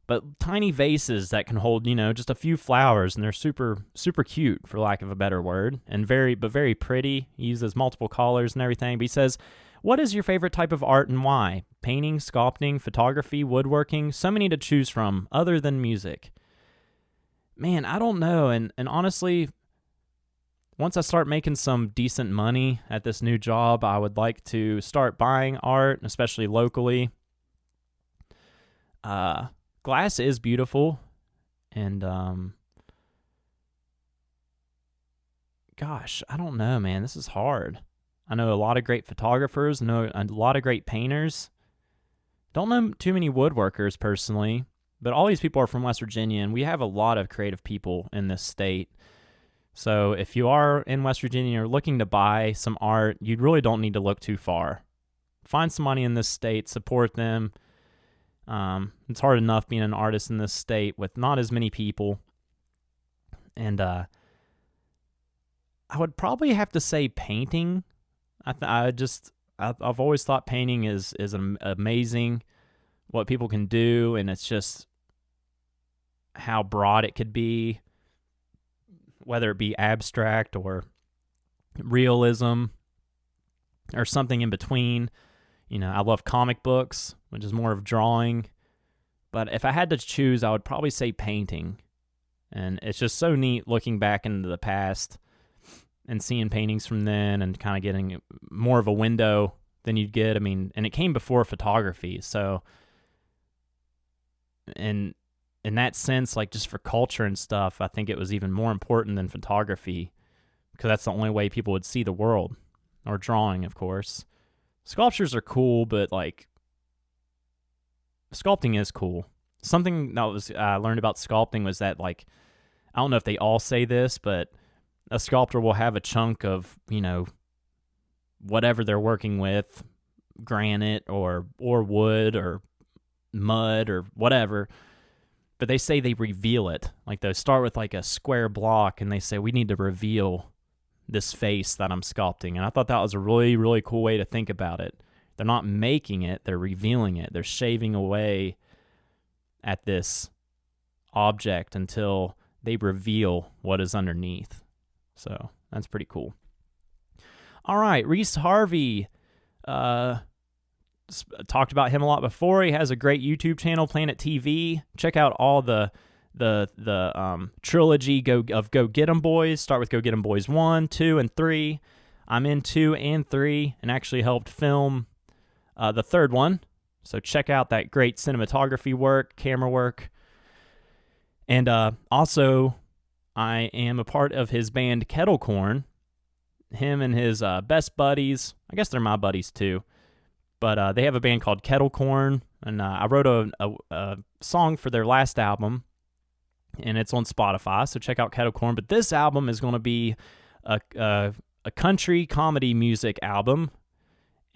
But tiny vases that can hold, just a few flowers, and they're super, super cute, for lack of a better word, and very pretty. He uses multiple colors and everything. But he says, what is your favorite type of art and why? Painting, sculpting, photography, woodworking, so many to choose from, other than music. Man, I don't know, and honestly, once I start making some decent money at this new job, I would like to start buying art, especially locally. Glass is beautiful, and gosh, I don't know, man. This is hard. I know a lot of great photographers, know a lot of great painters. Don't know too many woodworkers personally, but all these people are from West Virginia, and we have a lot of creative people in this state. So if you are in West Virginia or looking to buy some art, you really don't need to look too far. Find somebody in this state, support them. It's hard enough being an artist in this state with not as many people. And I would probably have to say painting. I've always thought painting is amazing, what people can do, and it's just how broad it could be. Whether it be abstract or realism or something in between. I love comic books, which is more of drawing. But if I had to choose, I would probably say painting. And it's just so neat looking back into the past and seeing paintings from then and kind of getting more of a window than you'd get. And it came before photography. So, in that sense, like just for culture and stuff, I think it was even more important than photography because that's the only way people would see the world, or drawing, of course. Sculptures are cool, but like sculpting is cool. Something that I learned about sculpting was that, like, I don't know if they all say this, but a sculptor will have a chunk of, whatever they're working with, granite or wood or mud or whatever. But they say they reveal it. Like they start with like a square block and they say, we need to reveal this face that I'm sculpting. And I thought that was a really, really cool way to think about it. They're not making it, they're revealing it. They're shaving away at this object until they reveal what is underneath. So that's pretty cool. All right, Reese Harvey. Talked about him a lot before. He has a great YouTube channel, Planet TV. Check out all the trilogy of Go Get 'Em Boys. Start with Go Get 'Em Boys 1, 2, and 3. I'm in 2 and 3 and actually helped film the third one. So check out that great cinematography work, camera work. And also, I am a part of his band Kettle Corn. Him and his best buddies, I guess they're my buddies too, but they have a band called Kettle Corn, and I wrote a song for their last album, and it's on Spotify, so check out Kettle Corn. But this album is going to be a country comedy music album,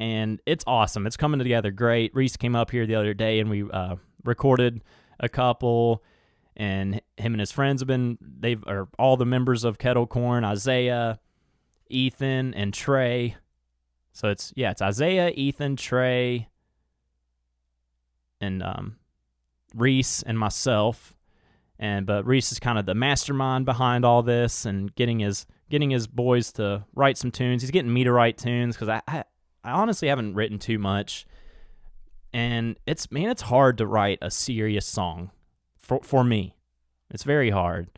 and it's awesome. It's coming together great. Reese came up here the other day, and we recorded a couple, and him and his friends are all the members of Kettle Corn, Isaiah, Ethan, and Trey. So it's Isaiah, Ethan, Trey, and Reese and myself. But Reese is kind of the mastermind behind all this and getting his boys to write some tunes. He's getting me to write tunes because I honestly haven't written too much. And it's hard to write a serious song for me. It's very hard.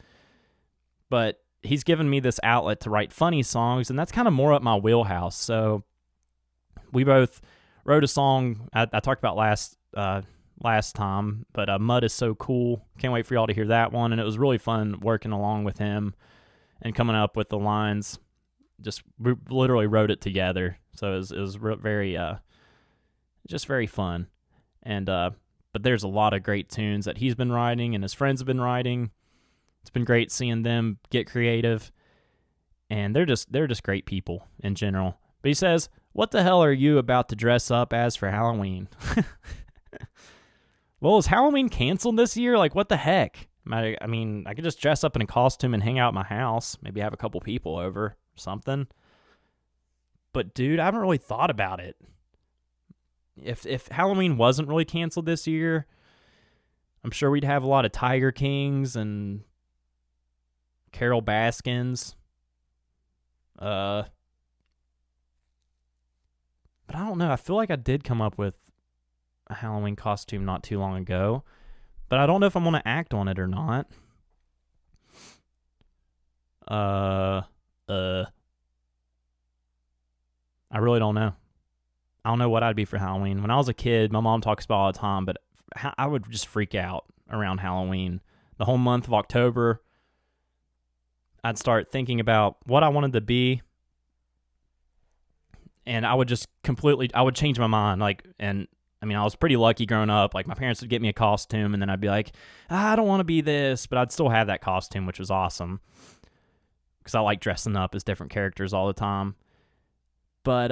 But he's given me this outlet to write funny songs, and that's kind of more up my wheelhouse. So we both wrote a song I talked about last time, but Mud is So Cool. Can't wait for y'all to hear that one. And it was really fun working along with him and coming up with the lines. We literally wrote it together. So it was very, just very fun. And but there's a lot of great tunes that he's been writing and his friends have been writing. It's been great seeing them get creative, and they're just great people in general. But he says, "What the hell are you about to dress up as for Halloween?" Well, is Halloween canceled this year? Like, what the heck? I mean, I could just dress up in a costume and hang out at my house. Maybe have a couple people over or something. But, dude, I haven't really thought about it. If Halloween wasn't really canceled this year, I'm sure we'd have a lot of Tiger Kings and Carol Baskins. But I don't know. I feel like I did come up with a Halloween costume not too long ago, but I don't know if I'm going to act on it or not. I really don't know. I don't know what I'd be for Halloween. When I was a kid, my mom talks about it all the time, but I would just freak out around Halloween. The whole month of October, I'd start thinking about what I wanted to be, and I would just I would change my mind. I was pretty lucky growing up. Like, my parents would get me a costume, and then I'd be like, I don't want to be this, but I'd still have that costume, which was awesome, because I like dressing up as different characters all the time. But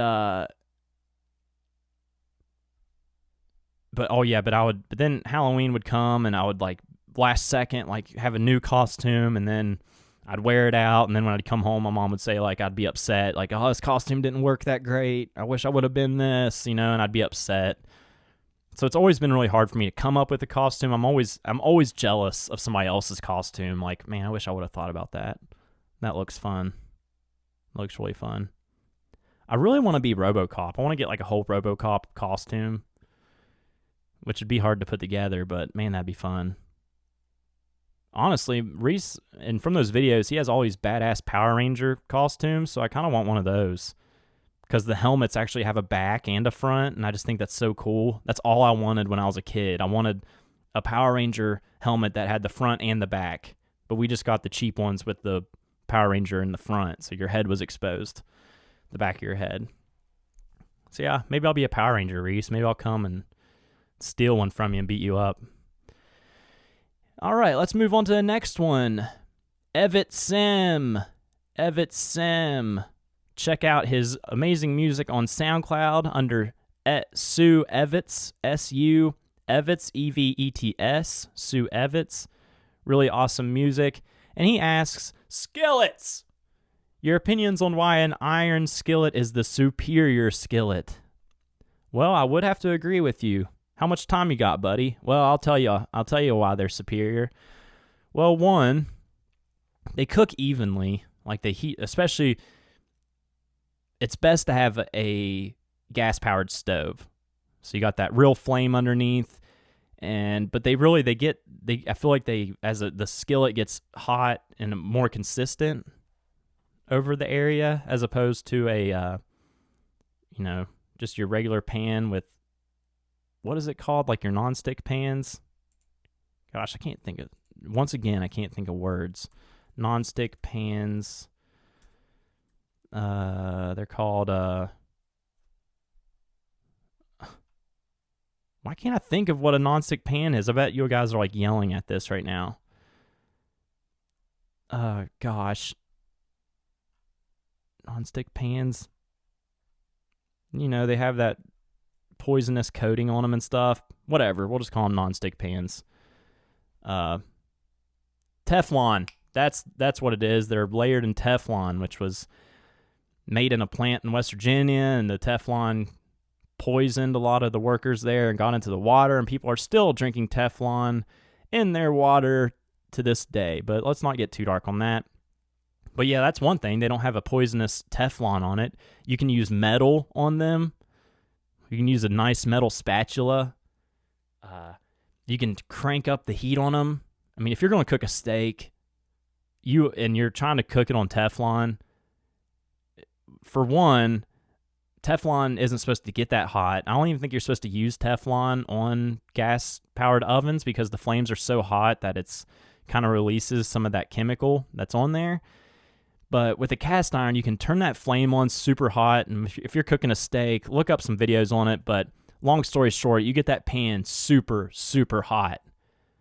then Halloween would come, and I would, like, last second, like, have a new costume, and then I'd wear it out, and then when I'd come home, my mom would say, like, I'd be upset, like, oh, this costume didn't work that great. I wish I would have been this, and I'd be upset. So it's always been really hard for me to come up with a costume. I'm always jealous of somebody else's costume. Like, man, I wish I would have thought about that. That looks fun. Looks really fun. I really want to be RoboCop. I want to get like a whole RoboCop costume, which would be hard to put together, but man, that'd be fun. Honestly, Reese, and from those videos, he has all these badass Power Ranger costumes, so I kind of want one of those. Because the helmets actually have a back and a front, and I just think that's so cool. That's all I wanted when I was a kid. I wanted a Power Ranger helmet that had the front and the back, but we just got the cheap ones with the Power Ranger in the front, so your head was exposed, the back of your head. So yeah, maybe I'll be a Power Ranger, Reese. Maybe I'll come and steal one from you and beat you up. All right, let's move on to the next one. Evet Sim. Check out his amazing music on SoundCloud under Sue Evets, S-U Evets, E-V-E-T-S, Sue Evets. Really awesome music. And he asks, skillets! Your opinions on why an iron skillet is the superior skillet? Well, I would have to agree with you. How much time you got, buddy? Well, I'll tell you why they're superior. Well, one, they cook evenly. Like, they heat, especially, it's best to have a gas-powered stove. So you got that real flame underneath, but I feel like the skillet gets hot and more consistent over the area, as opposed to a just your regular pan with, what is it called? Like your nonstick pans? Gosh, I can't think of words. Nonstick pans. They're called, why can't I think of what a nonstick pan is? I bet you guys are like yelling at this right now. Gosh. Nonstick pans. They have that poisonous coating on them and stuff. Whatever, we'll just call them nonstick pans. Teflon. That's what it is. They're layered in Teflon, which was made in a plant in West Virginia, and the Teflon poisoned a lot of the workers there and got into the water, and people are still drinking Teflon in their water to this day. But let's not get too dark on that. But yeah, that's one thing. They don't have a poisonous Teflon on it. You can use metal on them. You can use a nice metal spatula. You can crank up the heat on them. I mean, if you're going to cook a steak, you're trying to cook it on Teflon, for one, Teflon isn't supposed to get that hot. I don't even think you're supposed to use Teflon on gas-powered ovens because the flames are so hot that it's kind of releases some of that chemical that's on there. But with a cast iron, you can turn that flame on super hot, and if you're cooking a steak, look up some videos on it, but long story short, you get that pan super, super hot,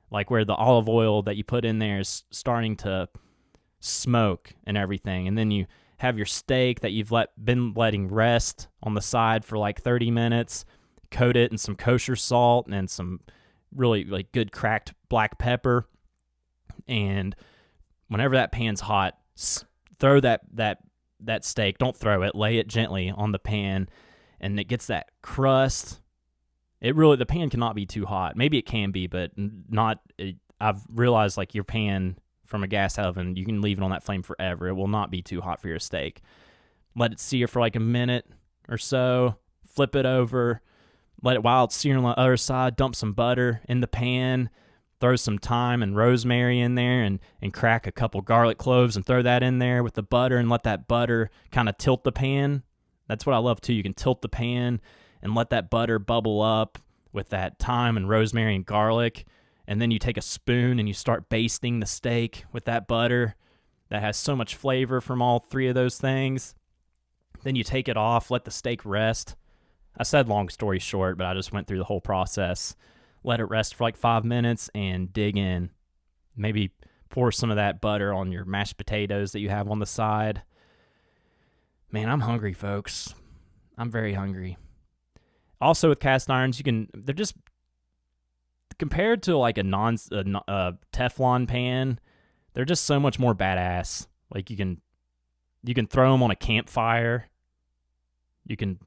like where the olive oil that you put in there is starting to smoke and everything. And then you have your steak that you've been letting rest on the side for like 30 minutes, coat it in some kosher salt and some really like good cracked black pepper. And whenever that pan's hot, throw that steak, don't throw it, lay it gently on the pan, and it gets that crust. The pan cannot be too hot. Maybe it can be, but not. I've realized like your pan from a gas oven, you can leave it on that flame forever. It will not be too hot for your steak. Let it sear for like a minute or so. Flip it over. Let it while it's searing on the other side. Dump some butter in the pan. Throw some thyme and rosemary in there and crack a couple garlic cloves and throw that in there with the butter and let that butter kind of tilt the pan. That's what I love too. You can tilt the pan and let that butter bubble up with that thyme and rosemary and garlic. And then you take a spoon and you start basting the steak with that butter that has so much flavor from all three of those things. Then you take it off, let the steak rest. I said long story short, but I just went through the whole process. Let it rest for like 5 minutes and dig in. Maybe pour some of that butter on your mashed potatoes that you have on the side. Man, I'm hungry, folks. I'm very hungry. Also with cast irons, they're just, compared to like a Teflon pan, they're just so much more badass. Like you can throw them on a campfire. You can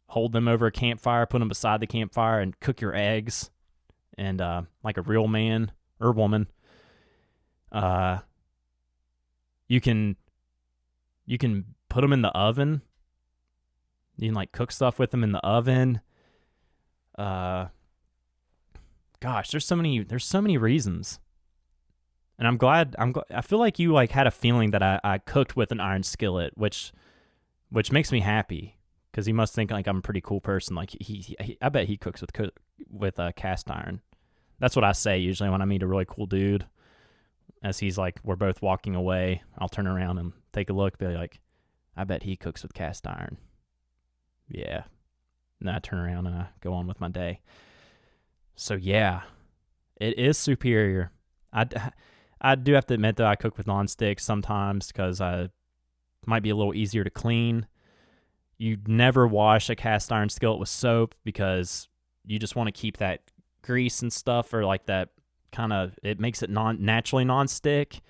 hold them over a campfire, put them beside the campfire, and cook your eggs. And like a real man or woman, you can put them in the oven. You can like cook stuff with them in the oven. Gosh, there's so many reasons. And I'm glad. I feel like you like had a feeling that I cooked with an iron skillet, which makes me happy because he must think like I'm a pretty cool person. Like I bet he cooks with a cast iron. That's what I say usually when I meet a really cool dude. As he's like, we're both walking away, I'll turn around and take a look, be like, I bet he cooks with cast iron. Yeah. And then I turn around and I go on with my day. So yeah, it is superior. I do have to admit that I cook with nonstick sometimes because it might be a little easier to clean. You never wash a cast iron skillet with soap because you just want to keep that grease and stuff, or like that kind of, it makes it naturally non-stick,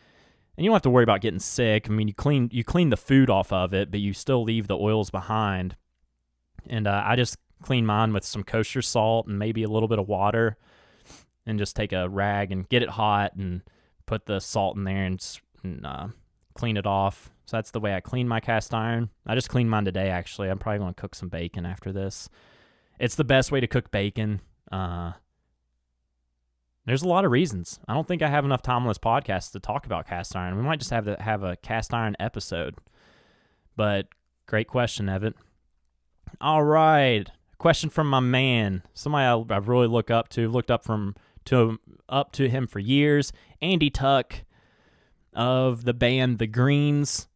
and you don't have to worry about getting sick. I mean, you clean the food off of it, but you still leave the oils behind. And I just clean mine with some kosher salt and maybe a little bit of water, and just take a rag and get it hot and put the salt in there and clean it off. So that's the way I clean my cast iron. I just cleaned mine today, actually. I'm probably going to cook some bacon after this. It's the best way to cook bacon. There's a lot of reasons. I don't think I have enough time on this podcast to talk about cast iron. We might just have to have a cast iron episode. But great question, Evan. All right. Question from my man. Somebody I really looked up to him for years. Andy Tuck of the band The Greens.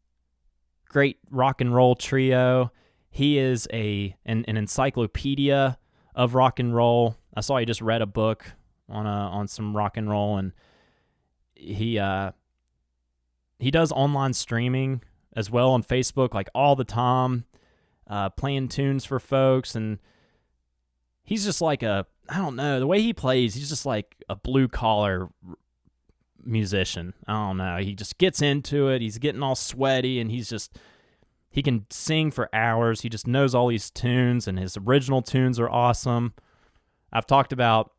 Great rock and roll trio. He is an encyclopedia of rock and roll. I saw he just read a book on some rock and roll, and he does online streaming as well on Facebook, like all the time, playing tunes for folks. And he's just like I don't know, the way he plays, he's just like a blue collar musician. I don't know. He just gets into it. He's getting all sweaty, and he can sing for hours. He just knows all these tunes, and his original tunes are awesome. I've talked about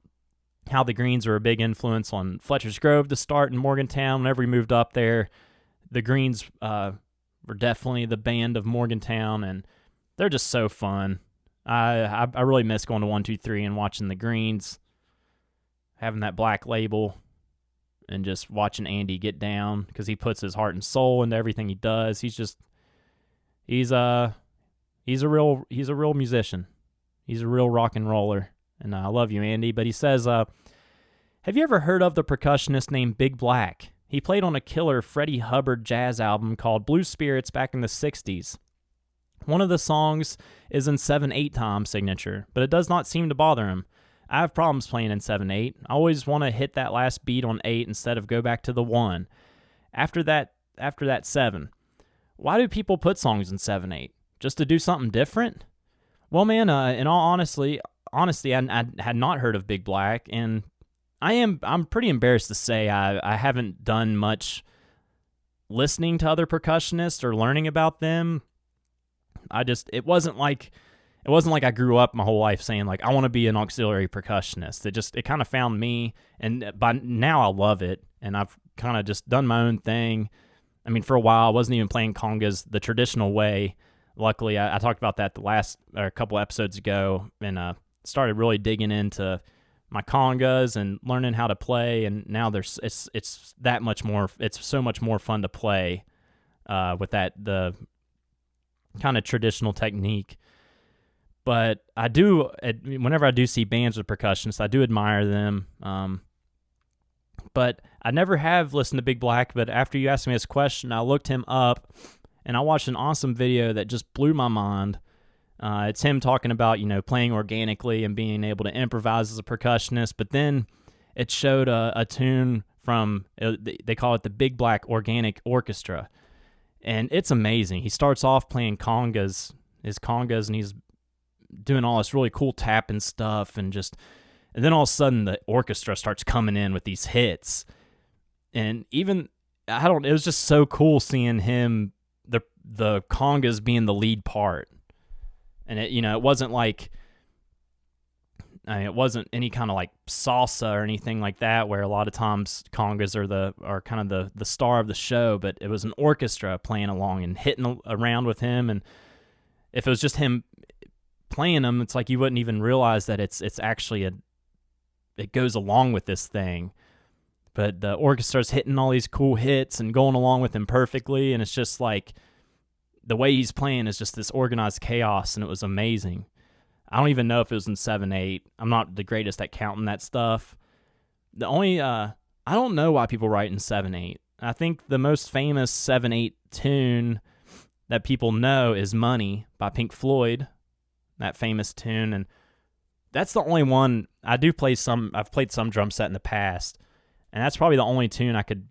how the Greens are a big influence on Fletcher's Grove to start in Morgantown. Whenever we moved up there, the Greens were definitely the band of Morgantown, and they're just so fun. I really miss going to 123 and watching the Greens, having that Black Label, and just watching Andy get down because he puts his heart and soul into everything he does. He's a real musician. He's a real rock and roller. And I love you, Andy. But he says, have you ever heard of the percussionist named Big Black? He played on a killer Freddie Hubbard jazz album called Blue Spirits back in the 60s. One of the songs is in 7/8 time signature, but it does not seem to bother him. I have problems playing in 7/8. I always want to hit that last beat on 8 instead of go back to the 1. After that 7. Why do people put songs in 7/8? Just to do something different? Well, man, in all honesty, I had not heard of Big Black, and I'm pretty embarrassed to say I haven't done much listening to other percussionists or learning about them. It wasn't like I grew up my whole life saying like I want to be an auxiliary percussionist. It kind of found me, and by now I love it, and I've kind of just done my own thing. I mean, for a while I wasn't even playing congas the traditional way. Luckily, I talked about that a couple episodes ago, and started really digging into my congas and learning how to play. And now it's that much more. It's so much more fun to play with the kind of traditional technique. But whenever I do see bands with percussionists, I do admire them. But I never have listened to Big Black. But after you asked me this question, I looked him up. And I watched an awesome video that just blew my mind. It's him talking about, playing organically and being able to improvise as a percussionist. But then it showed a tune from, they call it the Big Black Organic Orchestra. And it's amazing. He starts off playing his congas, and he's doing all this really cool tapping stuff. And then all of a sudden the orchestra starts coming in with these hits. And it was just so cool seeing him, the congas being the lead part. And it wasn't like, it wasn't any kind of like salsa or anything like that, where a lot of times congas are kind of the star of the show, but it was an orchestra playing along and hitting around with him. And if it was just him playing them, it's like you wouldn't even realize that it's actually it goes along with this thing. But the orchestra's hitting all these cool hits and going along with him perfectly, and it's just like the way he's playing is just this organized chaos, and it was amazing. I don't even know if it was in 7/8. I'm not the greatest at counting that stuff. I don't know why people write in 7/8. I think the most famous 7/8 tune that people know is Money by Pink Floyd, that famous tune, and that's the only one. I've played some drum set in the past, and that's probably the only tune I could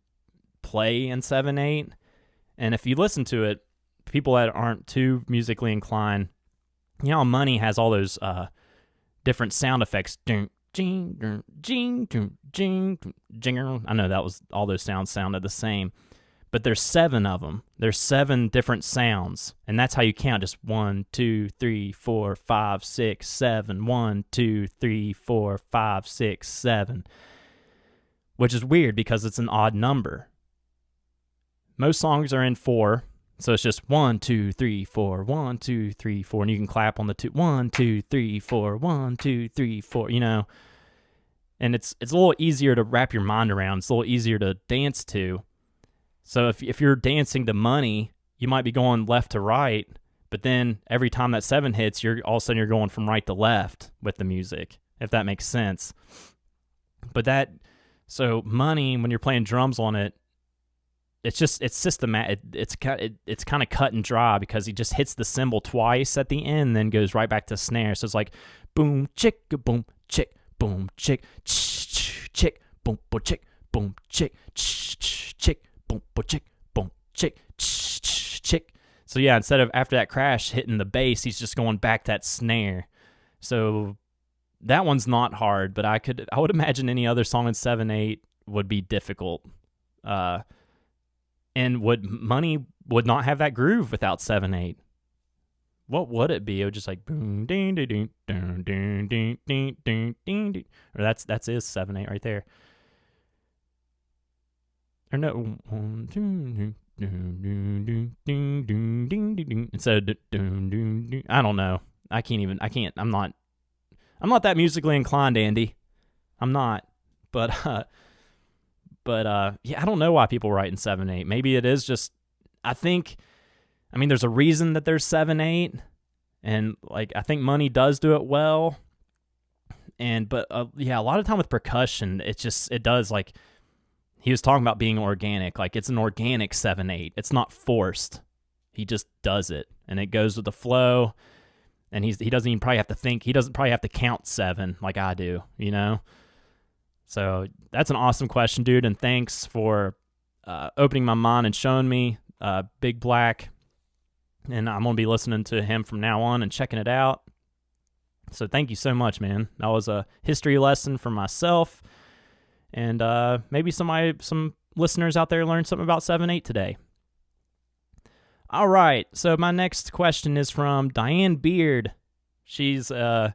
play in 7/8. And if you listen to it, people that aren't too musically inclined, Money has all those different sound effects. I know all those sounds sounded the same, but there's 7 of them. There's 7 different sounds, and that's how you count. Just 1, 2, 3, 4, 5, 6, 7. 1, 2, 3, 4, 5, 6, 7. Which is weird because it's an odd number. Most songs are in 4. So it's just 1, 2, 3, 4, 1, 2, 3, 4, and you can clap on the 2. 1, 2, 3, 4, 1, 2, 3, 4. And it's a little easier to wrap your mind around. It's a little easier to dance to. So if you're dancing to Money, you might be going left to right, but then every time that 7 hits, all of a sudden you're going from right to left with the music, if that makes sense. So Money, when you're playing drums on it, it's systematic. It's kind of cut and dry because he just hits the cymbal twice at the end, then goes right back to snare. So it's like boom chick boom chick boom chick chick boom chick boom chick chick boom chick boom chick chick. So yeah, instead of after that crash hitting the bass, he's just going back that snare. So that one's not hard, but I would imagine any other song in 7/8 would be difficult. And Money would not have that groove without 7/8. What would it be? It would just like boom ding ding ding ding ding ding ding ding ding. Or that's his 7/8 right there. Or no, 1 2 ding ding ding ding. Instead of I don't know. I'm not that musically inclined, Andy. I'm not. But yeah, I don't know why people write in 7/8. Maybe it is just, there's a reason that there's 7/8, and like I think Money does do it well. But a lot of time with percussion, it does, like he was talking about being organic. Like it's an organic 7/8. It's not forced. He just does it, and it goes with the flow. And he doesn't even probably have to think. He doesn't probably have to count 7 like I do, you know? So that's an awesome question, dude. And thanks for opening my mind and showing me Big Black. And I'm going to be listening to him from now on and checking it out. So thank you so much, man. That was a history lesson for myself. And maybe some listeners out there learned something about 7/8 today. All right, so my next question is from Diane Beard. She's an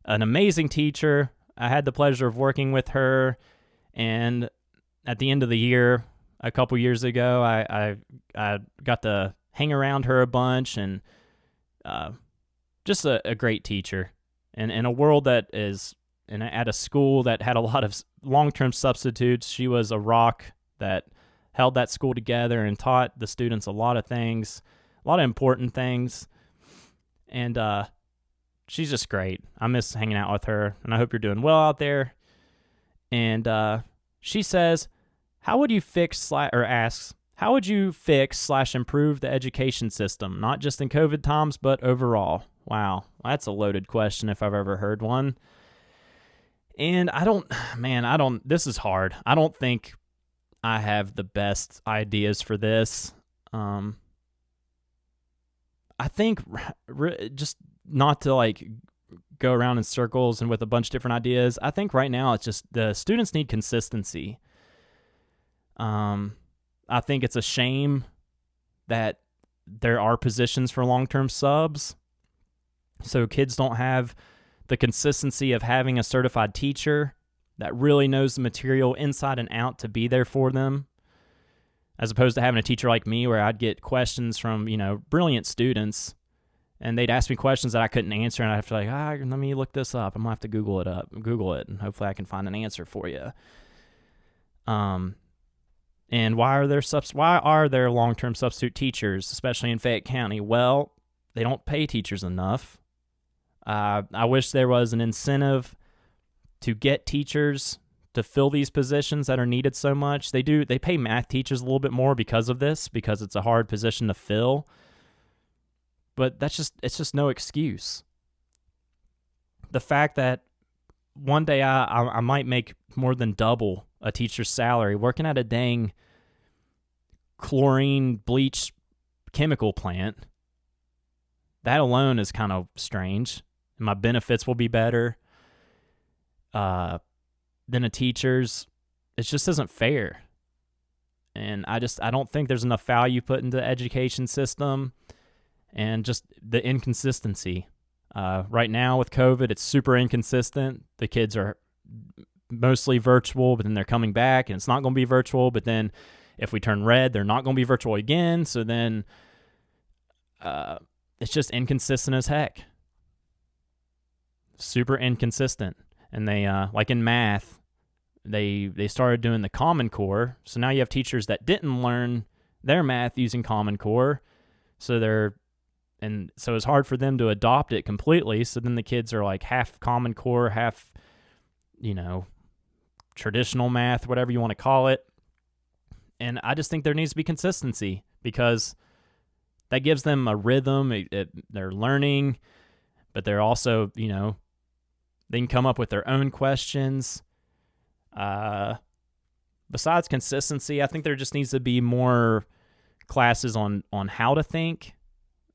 amazing teacher. I had the pleasure of working with her, and at the end of the year, a couple years ago, I got to hang around her a bunch, and just a great teacher. And in a world that is, and at a school that had a lot of long-term substitutes, she was a rock that held that school together and taught the students a lot of things, a lot of important things. And she's just great. I miss hanging out with her, and I hope you're doing well out there. And she says, how would you fix / improve the education system, not just in COVID times, but overall? Wow, that's a loaded question if I've ever heard one. And this is hard. I don't think I have the best ideas for this. I think just not to like go around in circles and with a bunch of different ideas. I think right now it's just the students need consistency. I think it's a shame that there are positions for long-term subs, so kids don't have the consistency of having a certified teacher that really knows the material inside and out to be there for them, as opposed to having a teacher like me where I'd get questions from, brilliant students, and they'd ask me questions that I couldn't answer, and I'd have to let me look this up. I'm going to have to Google it, and hopefully I can find an answer for you. And why are there long-term substitute teachers, especially in Fayette County? Well, they don't pay teachers enough. I wish there was an incentive to get teachers to fill these positions that are needed so much. They pay math teachers a little bit more because of this, because it's a hard position to fill. But it's just no excuse. The fact that one day I might make more than double a teacher's salary working at a dang chlorine bleach chemical plant, that alone is kind of strange. And my benefits will be better than a teacher's. It just isn't fair. And I don't think there's enough value put into the education system, and just the inconsistency. Right now with COVID, it's super inconsistent. The kids are mostly virtual, but then they're coming back, and it's not going to be virtual. But then if we turn red, they're not going to be virtual again. So then it's just inconsistent as heck. Super inconsistent. And they, like in math, they started doing the Common Core. So now you have teachers that didn't learn their math using Common Core. So it's hard for them to adopt it completely. So then the kids are like half Common Core, half, traditional math, whatever you want to call it. And I just think there needs to be consistency, because that gives them a rhythm. They're learning, but they're also, they can come up with their own questions. Besides consistency, I think there just needs to be more classes on how to think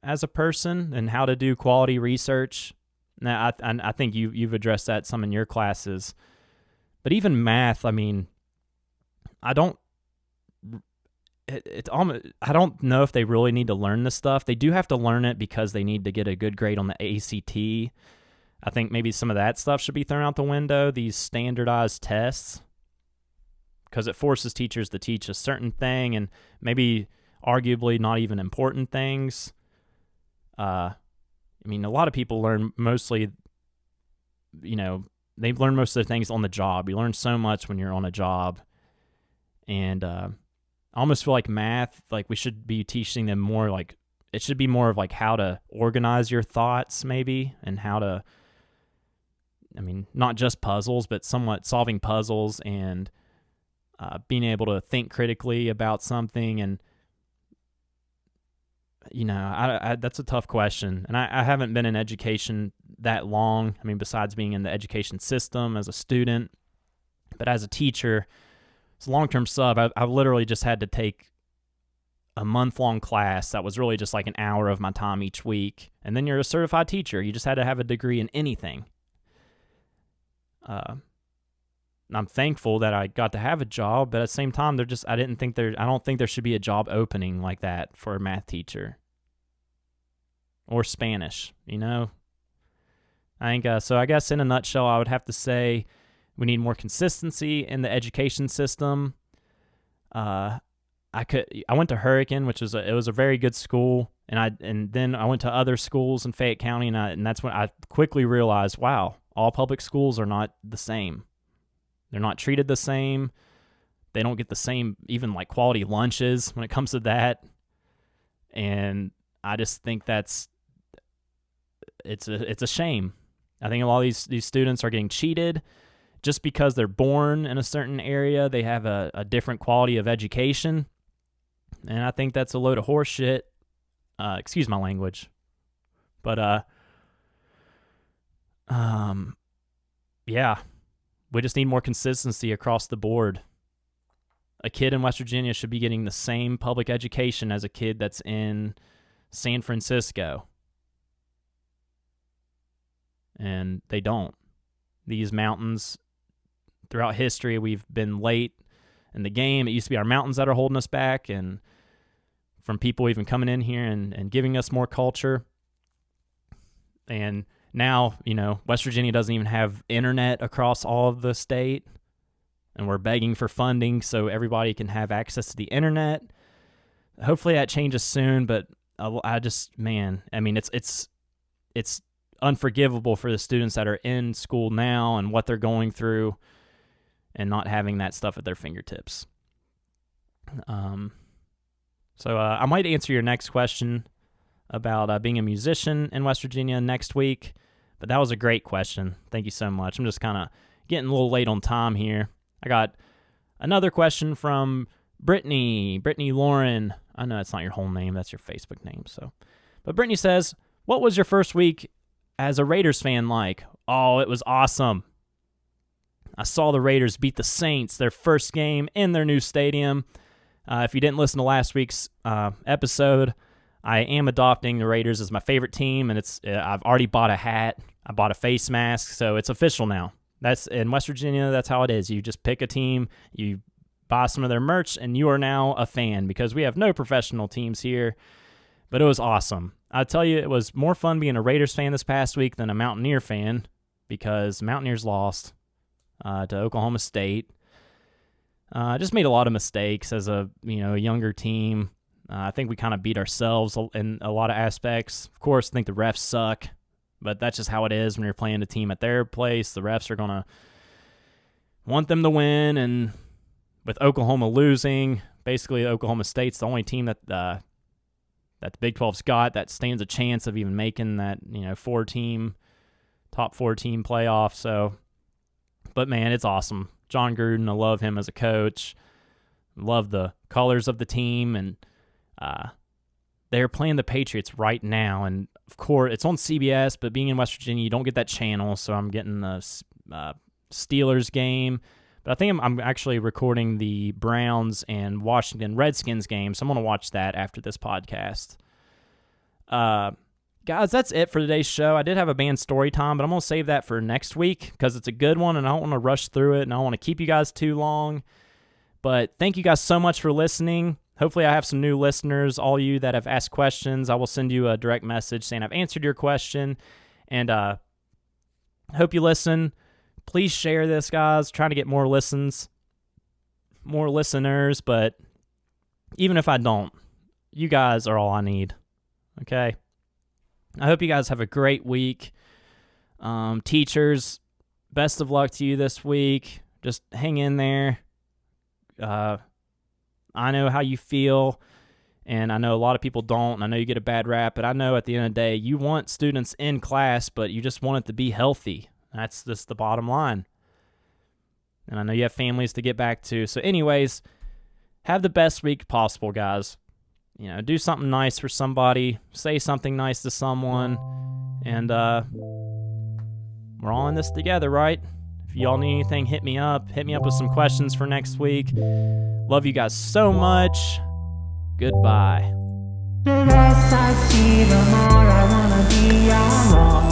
as a person and how to do quality research. Now, I think you've addressed that some in your classes. But even math, I don't know if they really need to learn this stuff. They do have to learn it because they need to get a good grade on the ACT. I think maybe some of that stuff should be thrown out the window, these standardized tests, because it forces teachers to teach a certain thing and maybe arguably not even important things. A lot of people learn mostly, they learn most of the things on the job. You learn so much when you're on a job. And I almost feel like math, like we should be teaching them more, like it should be more of like how to organize your thoughts maybe, and how to, not just puzzles, but somewhat solving puzzles and being able to think critically about something. And that's a tough question. And I haven't been in education that long. I mean, besides being in the education system as a student, but as a teacher, as a long-term sub, I've literally just had to take a month-long class that was really just like an hour of my time each week. And then you're a certified teacher. You just had to have a degree in anything. I'm thankful that I got to have a job, but at the same time, I don't think there should be a job opening like that for a math teacher or Spanish, I think, so I guess in a nutshell, I would have to say we need more consistency in the education system. I went to Hurricane, which was it was a very good school, and then I went to other schools in Fayette County, and that's when I quickly realized, wow, all public schools are not the same. They're not treated the same. They don't get the same, even like quality lunches when it comes to that. And I just think it's a shame. I think a lot of these students are getting cheated just because they're born in a certain area. They have a different quality of education. And I think that's a load of horse shit. Excuse my language. But, yeah. We just need more consistency across the board. A kid in West Virginia should be getting the same public education as a kid that's in San Francisco. And they don't. These mountains, throughout history, we've been late in the game. It used to be our mountains that are holding us back, and from people even coming in here and giving us more culture. And now, West Virginia doesn't even have internet across all of the state, and we're begging for funding so everybody can have access to the internet. Hopefully that changes soon, but it's unforgivable for the students that are in school now and what they're going through and not having that stuff at their fingertips. So I might answer your next question about being a musician in West Virginia next week. But that was a great question. Thank you so much. I'm just kind of getting a little late on time here. I got another question from Brittany Lauren. I know that's not your whole name. That's your Facebook name. But Brittany says, what was your first week as a Raiders fan like? Oh, it was awesome. I saw the Raiders beat the Saints, their first game in their new stadium. If you didn't listen to last week's episode, I am adopting the Raiders as my favorite team, and I've already bought a hat. I bought a face mask, so it's official now. That's in West Virginia. That's how it is. You just pick a team, you buy some of their merch, and you are now a fan because we have no professional teams here. But it was awesome. I tell you, it was more fun being a Raiders fan this past week than a Mountaineer fan because Mountaineers lost to Oklahoma State. Just made a lot of mistakes as a younger team. I think we kind of beat ourselves in a lot of aspects. Of course, I think the refs suck, but that's just how it is when you're playing a team at their place. The refs are going to want them to win, and with Oklahoma losing, basically Oklahoma State's the only team that the Big 12's got that stands a chance of even making that top 4 team playoff. So, but man, it's awesome. John Gruden, I love him as a coach. Love the colors of the team, and they're playing the Patriots right now, and of course it's on CBS, but being in West Virginia, you don't get that channel, so I'm getting the Steelers game. But I think I'm actually recording the Browns and Washington Redskins game, so I'm going to watch that after this podcast. Guys, that's it for today's show. I did have a band story time, but I'm going to save that for next week because it's a good one, and I don't want to rush through it, and I don't want to keep you guys too long. But thank you guys so much for listening. Hopefully I have some new listeners. All you that have asked questions, I will send you a direct message saying I've answered your question. And hope you listen. Please share this, guys. Trying to get more listeners. But even if I don't, you guys are all I need. Okay? I hope you guys have a great week. Teachers, best of luck to you this week. Just hang in there. I know how you feel, and I know a lot of people don't, and I know you get a bad rap, but I know at the end of the day, you want students in class, but you just want it to be healthy. That's just the bottom line. And I know you have families to get back to. So anyways, have the best week possible, guys. do something nice for somebody, say something nice to someone, and we're all in this together, right? If y'all need anything, hit me up with some questions for next week. Love you guys so much. Goodbye. The less I see, the more I wanna be alone.